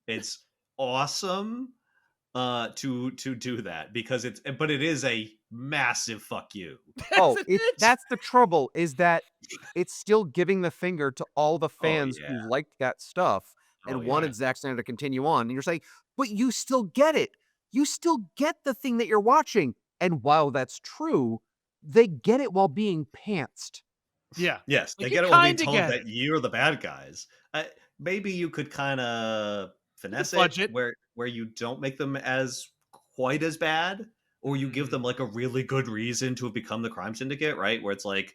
it's awesome to do that because it is a massive fuck you. That's the trouble, is that it's still giving the finger to all the fans who liked that stuff and wanted Zack Snyder to continue on. And you're saying, but you still get it. You still get the thing that you're watching. And while that's true, they get it while being pantsed. Yeah. Yes, they get it while being told that you're the bad guys. Maybe you could kind of finesse it where you don't make them as quite as bad, or you give them like a really good reason to have become the crime syndicate, right? Where it's like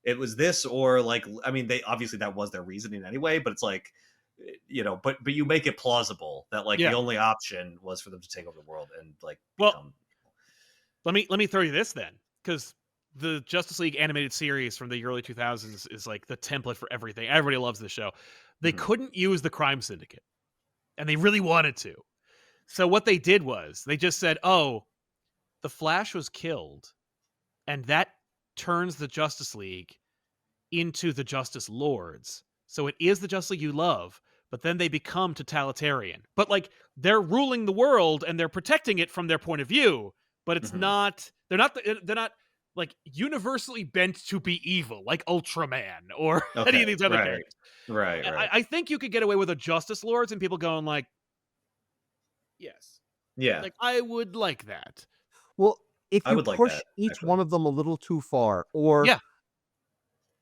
it was this, or like, I mean, they obviously that was their reasoning anyway, but it's like, but you make it plausible that like the only option was for them to take over the world and like become. Let me throw you this then, because the Justice League animated series from the early 2000s is like the template for everything. Everybody loves the show. They couldn't use the crime syndicate, and they really wanted to. So what they did was they just said, "Oh, the Flash was killed, and that turns the Justice League into the Justice Lords. So it is the Justice League you love, but then they become totalitarian. But like they're ruling the world and they're protecting it from their point of view, but it's not. They're not like universally bent to be evil, like Ultraman or any of these other characters. Right. I think you could get away with a Justice Lords and people going like, yes. Yeah. Like, I would like that. Well, if you push each one of them a little too far, or,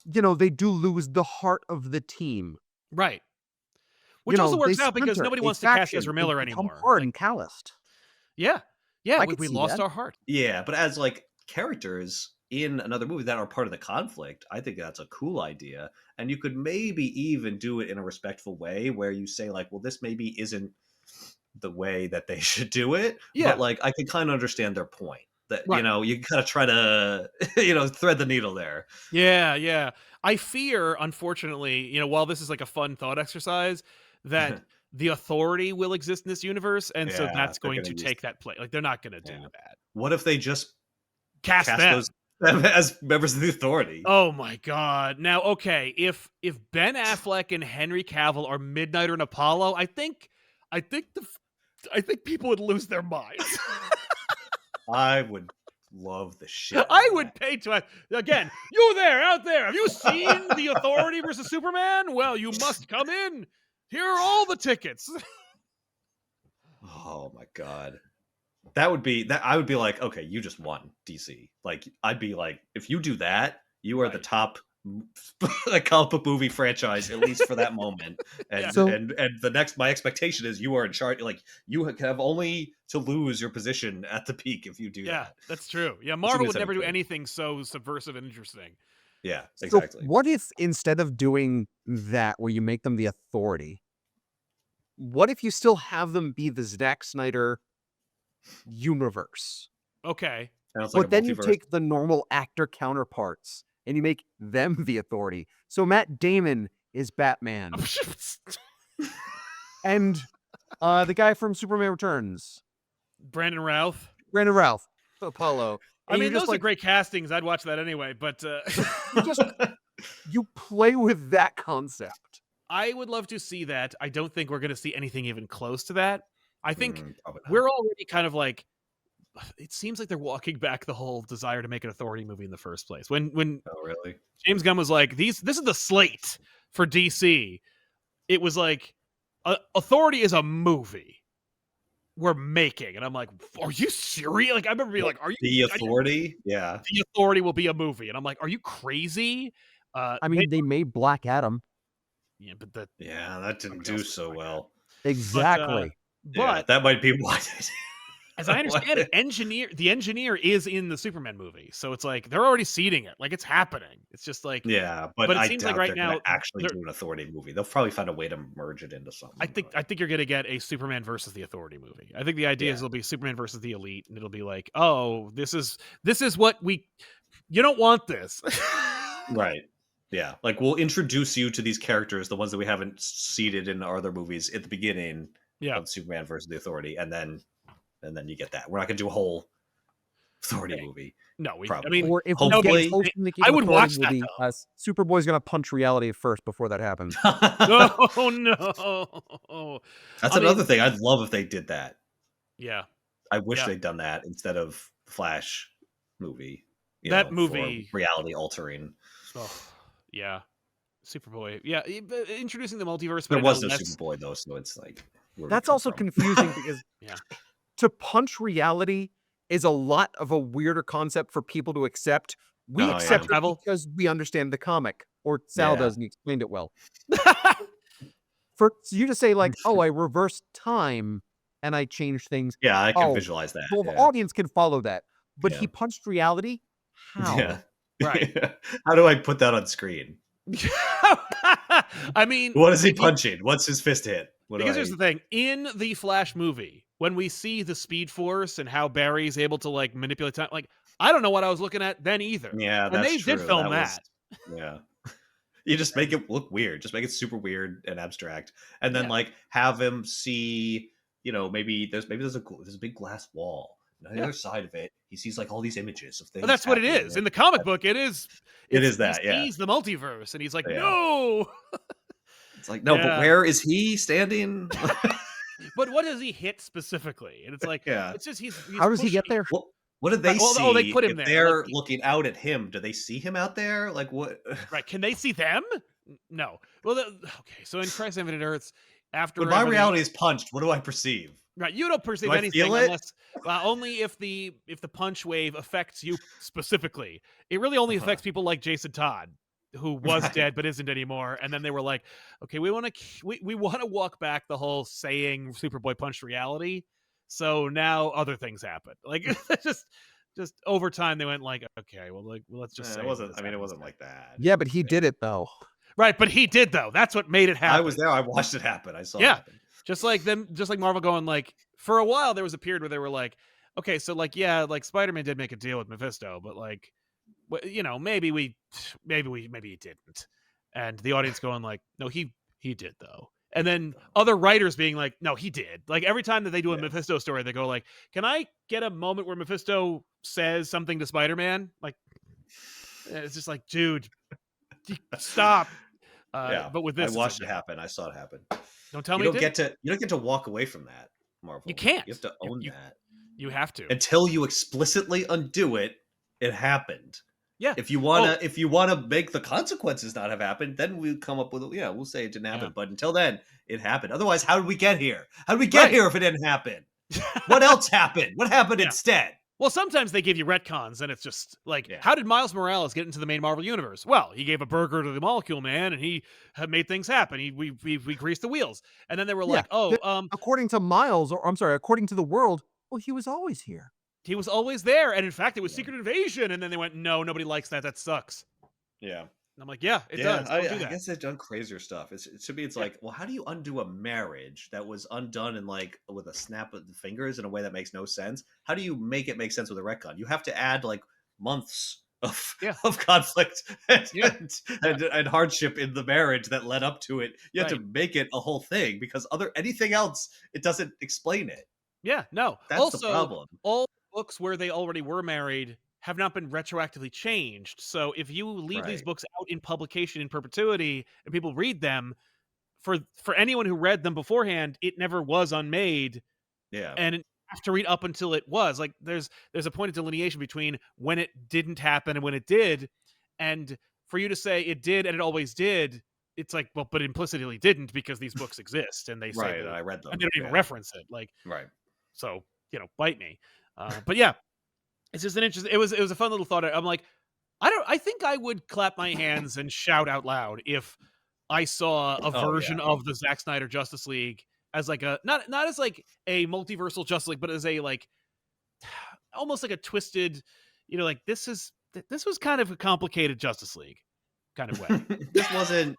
they do lose the heart of the team. Right. Which also works out because nobody wants to cast Ezra Miller anymore. anymore. Hard and calloused. Yeah. Yeah, we lost our heart. Yeah, but as like characters in another movie that are part of the conflict, I think that's a cool idea. And you could maybe even do it in a respectful way where you say like, well, this maybe isn't the way that they should do it. Yeah. But like, I can kind of understand their point that, you kind of try to, thread the needle there. Yeah. Yeah. I fear, unfortunately, while this is like a fun thought exercise, that the Authority will exist in this universe. And so that's going to take that play. Like, they're not going to do that. What if they just cast them as members of the Authority? Oh my God. Now, okay, if Ben Affleck and Henry Cavill are Midnighter and Apollo, I think people would lose their minds. I would love the shit. I would pay to again. You there, out there? Have you seen The Authority versus Superman? Well, you must come in. Here are all the tickets. Oh my God. That would be that. I would be like, okay, you just won, DC. Like, I'd be like, if you do that, you are the top comic book movie franchise, at least for that moment. And and the next, my expectation is you are in charge. Like, you have only to lose your position at the peak if you do that. Yeah, that's true. Yeah, Marvel would never do anything so subversive and interesting. Yeah, exactly. So what if instead of doing that, where you make them the Authority, what if you still have them be the Zack Snyder universe? Okay. Sounds like a But then you multiverse. take the normal actor counterparts and you make them the authority. So Matt Damon is Batman. And the guy from Superman Returns, Brandon Routh. Brandon Routh, Apollo. I And mean, you're just those are like, great castings. I'd watch that anyway, but you play with that concept. I would love to see that. I don't think we're going to see anything even close to that. I think Probably not. we're already kind of like, it seems like they're walking back the whole desire to make an authority movie in the first place. When Oh, really? James Gunn was like, this is the slate for DC. It was like, Authority is a movie we're making. And I'm like, are you serious? Like, I remember being like, are you The Authority? Yeah. The Authority will be a movie. And I'm like, are you crazy? I mean, they made Black Adam. Yeah, but that didn't do so well. Exactly. But that might be why. As I understand it, the engineer is in the Superman movie, so it's like they're already seeding it, like it's happening. It's just like but it I seems doubt like right they're now gonna actually do an Authority movie. They'll probably find a way to merge it into something. I think you're gonna get a Superman versus the Authority movie. I think the idea is it'll be Superman versus the Elite, and it'll be like, oh, this is what you don't want this, right? Yeah, like we'll introduce you to these characters, the ones that we haven't seeded in our other movies at the beginning of Superman versus the Authority, and then you get that. We're not gonna do a whole Authority movie. No, probably. I mean, or if hopefully, I would watch that. Superboy's gonna punch reality first before that happens. Oh no! That's another thing. I'd love if they did that. Yeah, I wish they'd done that instead of Flash movie. That movie, reality altering. Oh, yeah, Superboy. Yeah, introducing the multiverse. There was no Superboy though, so it's like that's also confusing because to punch reality is a lot of a weirder concept for people to accept. We accept it because we understand the comic, or Sal does, and he explained it well. For you to say like, oh, I reversed time and I changed things. Yeah, I can visualize that. Well, the audience can follow that, but he punched reality. How? Yeah. Right. How do I put that on screen? I mean, what is he punching? What's his fist hit? Because here's the thing: in the Flash movie, when we see the Speed Force and how Barry's able to like manipulate time, like I don't know what I was looking at then either. Yeah, and they did film that. Yeah. You just make it look weird. Just make it super weird and abstract, and then like have him see, maybe there's a big glass wall. And on the other side of it, he sees like all these images of things. But that's what it is in the comic book. It is that. He's the multiverse, and he's like, no. It's like no, but where is he standing? But what does he hit specifically? And it's like, it's just he's how does he get there? Well, what do they see? Oh, they put him if there. They're looking out at him. Do they see him out there? Like what? Right? Can they see them? No. Well, okay. So in Crisis on Infinite Earths, after when my reality is punched, what do I perceive? Right, you don't perceive anything unless only if the punch wave affects you specifically. It really only affects people like Jason Todd, who was dead but isn't anymore. And then they were like, okay, we want to walk back the whole saying Superboy punched reality. So now other things happen. Like just over time they went like, okay, well let's just say it wasn't. I mean, it wasn't like that. Yeah, but he did it though. Right, but he did though. That's what made it happen. I was there. I watched it happen. I saw it happen. Just like Marvel going like, for a while there was a period where they were like, okay, so like like Spider-Man did make a deal with Mephisto, but like, maybe he didn't, and the audience going like, no, he did though, and then other writers being like, no, he did. Like every time that they do a Mephisto story, they go like, can I get a moment where Mephisto says something to Spider-Man? Like, it's just like, dude, stop. But with this, I watched it happen. I saw it happen. Don't tell me you don't get to walk away from that, Marvel. You can't. You have to own that. You have to. Until you explicitly undo it, it happened. Yeah. If you wanna make the consequences not have happened, then we'll come up with we'll say it didn't happen. But until then, it happened. Otherwise, how did we get here? How did we get here if it didn't happen? What else happened? What happened instead? Well, sometimes they give you retcons, and it's just like, how did Miles Morales get into the main Marvel universe? Well, he gave a burger to the Molecule Man, and he made things happen. We greased the wheels, and then they were like, according to Miles, or I'm sorry, according to the world, well, he was always here. He was always there, and in fact, it was Secret Invasion. And then they went, no, nobody likes that. That sucks. Yeah. And I'm like, yeah, it Yeah, does. Don't do I that. guess they've done crazier stuff. To me, it's Yeah, like, well, how do you undo a marriage that was undone in like with a snap of the fingers in a way that makes no sense? How do you make it make sense with a retcon? You have to add like months of yeah, of conflict yeah, yeah. and hardship in the marriage that led up to it. You have to Right. make it a whole thing because anything else it doesn't explain it. Yeah, no. That's the Also, problem. all books where they already were married have not been retroactively changed. So if you leave these Right. books out in publication in perpetuity and people read them, for anyone who read them beforehand, it never was unmade, Yeah. and you have to read up until it was. Like there's a point of delineation between when it didn't happen and when it did, and for you to say it did and it always did, it's like, well, but implicitly didn't because these books exist and they say Right. that, I read and them. they don't even Yeah. reference it. Like, Right. so, bite me. But yeah, it's just an interesting. It was a fun little thought. I'm like, I think I would clap my hands and shout out loud if I saw a Oh yeah. version of the Zack Snyder Justice League as like a not as like a multiversal Justice League, but as a like almost like a twisted, like this was kind of a complicated Justice League kind of way. This wasn't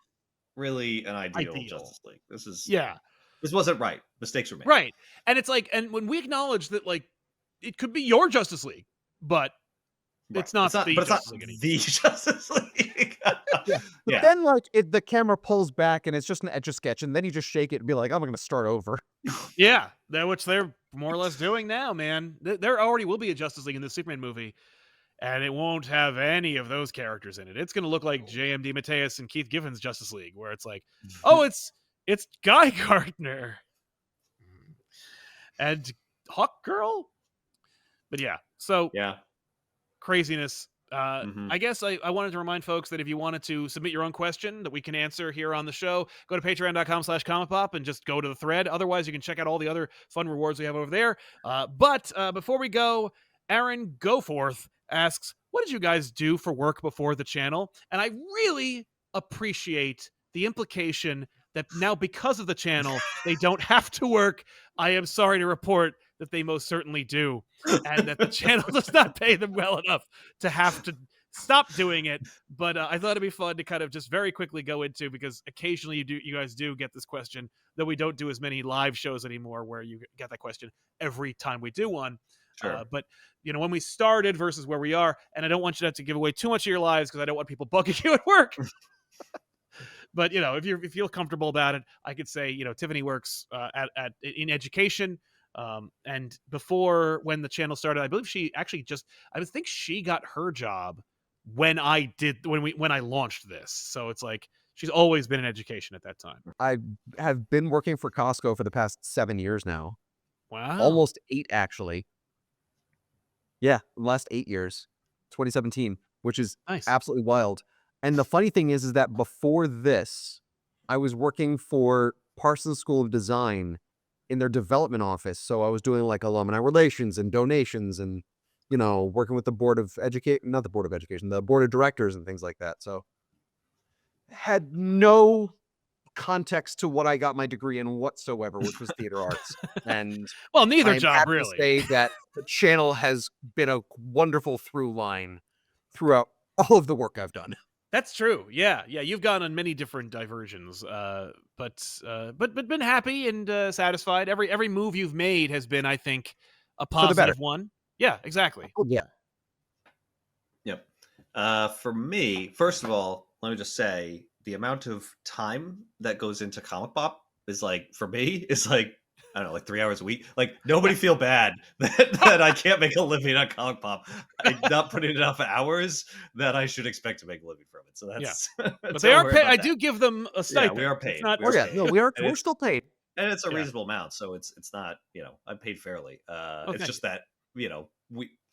really an ideal Ideal. Justice League. Yeah. This wasn't right. Mistakes were made. Right. And it's like, and when we acknowledge that, like, it could be your Justice League, but Right. it's not the It's not Justice League anymore. the Justice League. Yeah. But Yeah. then, like, the camera pulls back and it's just an etch a sketch, and then you just shake it and be like, I'm going to start over. Yeah, which they're more or less doing now, man. There already will be a Justice League in the Superman movie, and it won't have any of those characters in it. It's going to look like J.M.D. Mateus and Keith Giffen's Justice League, where it's like, oh, it's Guy Gardner and Hawk Girl. But yeah, so Yeah. craziness. Mhm. I guess I wanted to remind folks that if you wanted to submit your own question that we can answer here on the show, go to patreon.com/comicpop and just go to the thread. Otherwise, you can check out all the other fun rewards we have over there. But before we go, Aaron Goforth asks, what did you guys do for work before the channel? And I really appreciate the implication that now, because of the channel, they don't have to work. I am sorry to report that they most certainly do, and that the channel does not pay them well enough to have to stop doing it. But I thought it'd be fun to kind of just very quickly go into, because occasionally you guys do get this question, though we don't do as many live shows anymore where you get that question every time we do one. Sure. But when we started versus where we are, and I don't want you to have to give away too much of your lives because I don't want people bugging you at work. But if you feel comfortable about it, I could say Tiffany works in education, and before, when the channel started, I believe she actually I think she got her job when I launched this. So it's like she's always been in education at that time. I have been working for Costco for the past 7 years now. Wow, Almost 8, actually. Yeah, the last 8 years. 2017, which is nice. absolutely wild. And the funny thing is that before this, I was working for Parsons School of Design in their development office. So I was doing like alumni relations and donations and, working with the board of education, not the board of education, the board of directors and things like that. So had no context to what I got my degree in whatsoever, which was theater arts. And Well, neither I'm job happy really. to say that the channel has been a wonderful through line throughout all of the work I've done. That's true. Yeah. You've gone on many different diversions, but been happy and satisfied. Every move you've made has been, I think, a For the better. positive one. Yeah, exactly. Oh, yeah. Yep. For me, first of all, let me just say the amount of time that goes into Comic Pop is like, for me, is like, I don't know, like 3 hours a week. Like, nobody feel bad that I can't make a living on Comic Pop. I'm not putting enough hours that I should expect to make a living from it. So that's, But they are paid. I do give them a stipend. Yeah, we are It's paid. not, We are Yeah, paid. no, we're still paid. And it's a Yeah. reasonable amount, so it's not, I'm paid fairly. thank It's just that,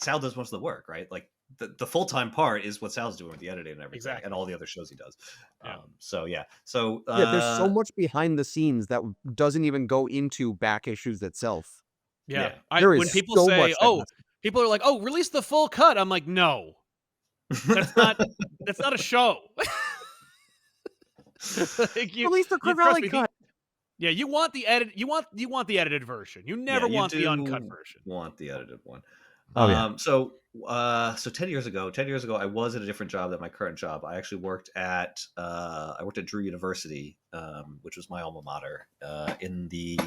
Sal does most of the work, right? Like the full-time part is what Sal's doing with the editing and everything, Exactly. and all the other shows he does. Yeah. So Yeah, there's so much behind the scenes that doesn't even go into back issues itself. yeah. Yeah. There When is people so say, much that "Oh," goes- people are like, "Oh, release the full cut." I'm like, "No, that's not a show." Like, Release the trust Corvalli me, cut. Yeah, you want the edit. You want the edited version. You never you want the do uncut version. Want the edited one. Oh yeah. So 10 years ago, I was at a different job than my current job. I actually worked at Drew University, which was my alma mater, in the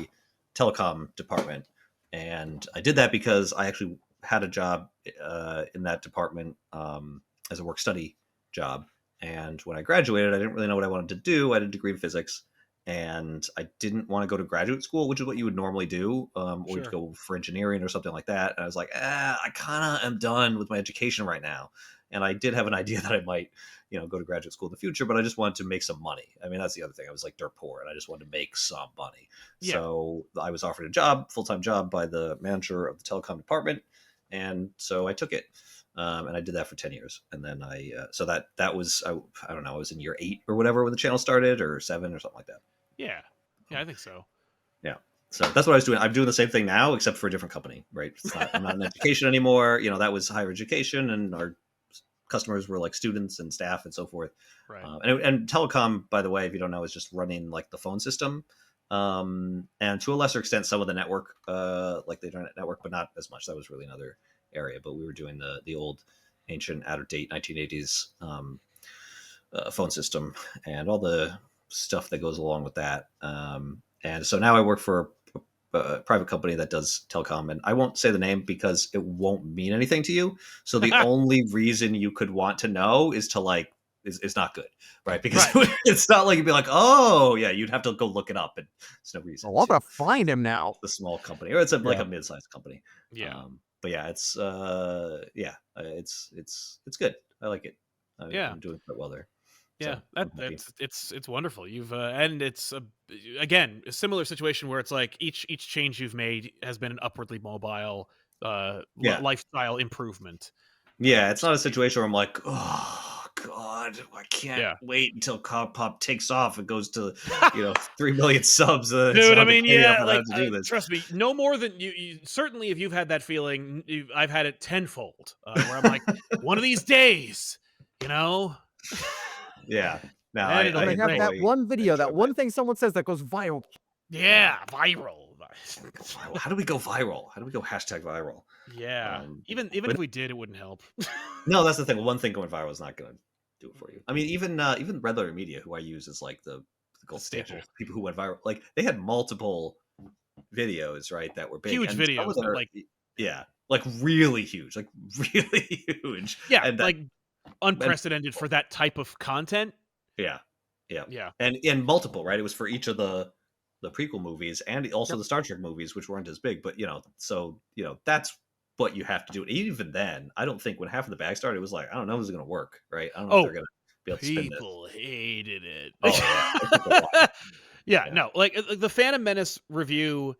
telecom department, and I did that because I actually had a job in that department as a work study job. And when I graduated, I didn't really know what I wanted to do. I had a degree in physics, and I didn't want to go to graduate school, which is what you would normally do, or you'd Sure. go for engineering or something like that. And I was like, I kind of am done with my education right now. And I did have an idea that I might, go to graduate school in the future, but I just wanted to make some money. I mean, that's the other thing. I was like dirt poor, and I just wanted to make some money. Yeah. So I was offered a job, full-time job, by the manager of the telecom department, and so I took it. And I did that for 10 years. And then so that was, I don't know, I was in year 8 or whatever when the channel started, or 7 or something like that. Yeah. Yeah, I think so. Yeah. So that's what I was doing. I'm doing the same thing now, except for a different company, right? I'm not in education anymore. That was higher education, and our customers were like students and staff and so forth. Right. And telecom, by the way, if you don't know, is just running like the phone system. And to a lesser extent, some of the network, like the internet network, but not as much. That was really another area. But we were doing the old, ancient, out of date 1980s phone system and all the stuff that goes along with that. And so now I work for a private company that does telecom, and I won't say the name because it won't mean anything to you. So the only reason you could want to know is to is not good, right? Because it's not like you'd be like, oh yeah, you'd have to go look it up, and there's no reason. Oh, I'm gonna find him now. The small company, or it's like a mid-sized company. Yeah. But yeah, it's it's good. I like it. I'm doing quite well there. Yeah, So, it's wonderful. You've and it's again a similar situation where it's like each change you've made has been an upwardly mobile lifestyle improvement. Yeah, it's not a situation where I'm like, oh god, I can't wait until ComicPop takes off and goes to 3 million subs. Dude, I mean, like to do this. Trust me, no more than you. Certainly, if you've had that feeling, I've had it tenfold. Where I'm like, one of these days, Yeah. Now I have that one video, that one thing someone says that goes viral. Yeah, viral. How do we go viral? How do we go #viral? Yeah. Even if we did, it wouldn't help. No, that's the thing. One thing going viral is not going to do it for you. I mean, even Red Letter Media, who I use as like the gold staple, people who went viral, like they had multiple videos, right, that were big, huge videos, like really huge, like really huge. Yeah, and like unprecedented for that type of content. Yeah. And multiple, right? It was for each of the prequel movies and also the Star Trek movies, which weren't as big, but so that's what you have to do. Even then, I don't think when half of the bag started, it was like, I don't know if it's going to work, right? I don't know if they're going to be able to spin this. People hated it. Oh, yeah. No, like the Phantom Menace review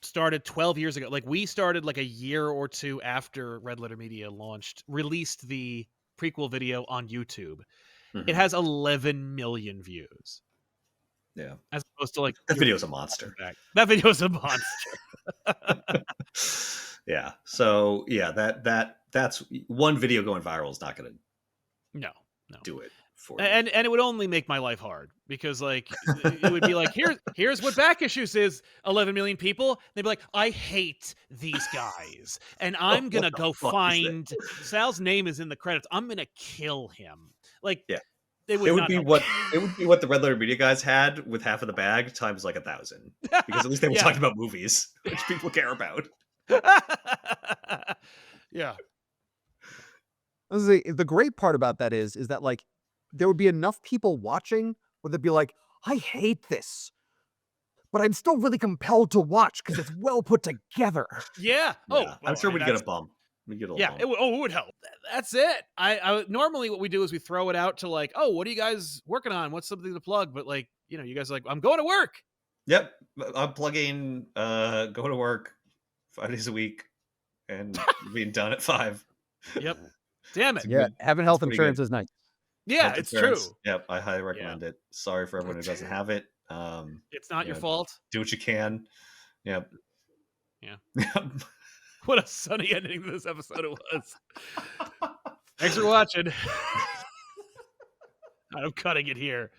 started 12 years ago. Like we started like a year or two after Red Letter Media released the prequel video on YouTube. Mm-hmm. It has 11 million views. Yeah. As opposed to like that video's a monster. That video's a monster. Yeah. So yeah, that's one video going viral is not going to do it for you. And it would only make my life hard because like it would be like here's what Back Issues is, 11 million people. They'd be like, I hate these guys, and I'm gonna go find Sal's name is in the credits. I'm gonna kill him. Like it would be what the Red Letter Media guys had with half of the bag times like 1,000, because at least they were talking about movies, which people care about. Yeah. The great part about that is that like there would be enough people watching where they'd be like, I hate this, but I'm still really compelled to watch because it's well put together. Yeah. Well, I'm sure we'd get a bump. We get a bump. It would help. That's it. I normally what we do is we throw it out to like, oh, what are you guys working on? What's something to plug? But like, you guys are like, I'm going to work. Yep. I'm plugging going to work 5 days a week and being done at 5. Yep. Damn it. Yeah. Having health insurance is nice. Yeah, it's true. Yep. I highly recommend it. Sorry for everyone who doesn't have it. It's not your fault. Do what you can. Yep. Yeah. What a sunny ending to this episode it was. Thanks for watching. I'm cutting it here.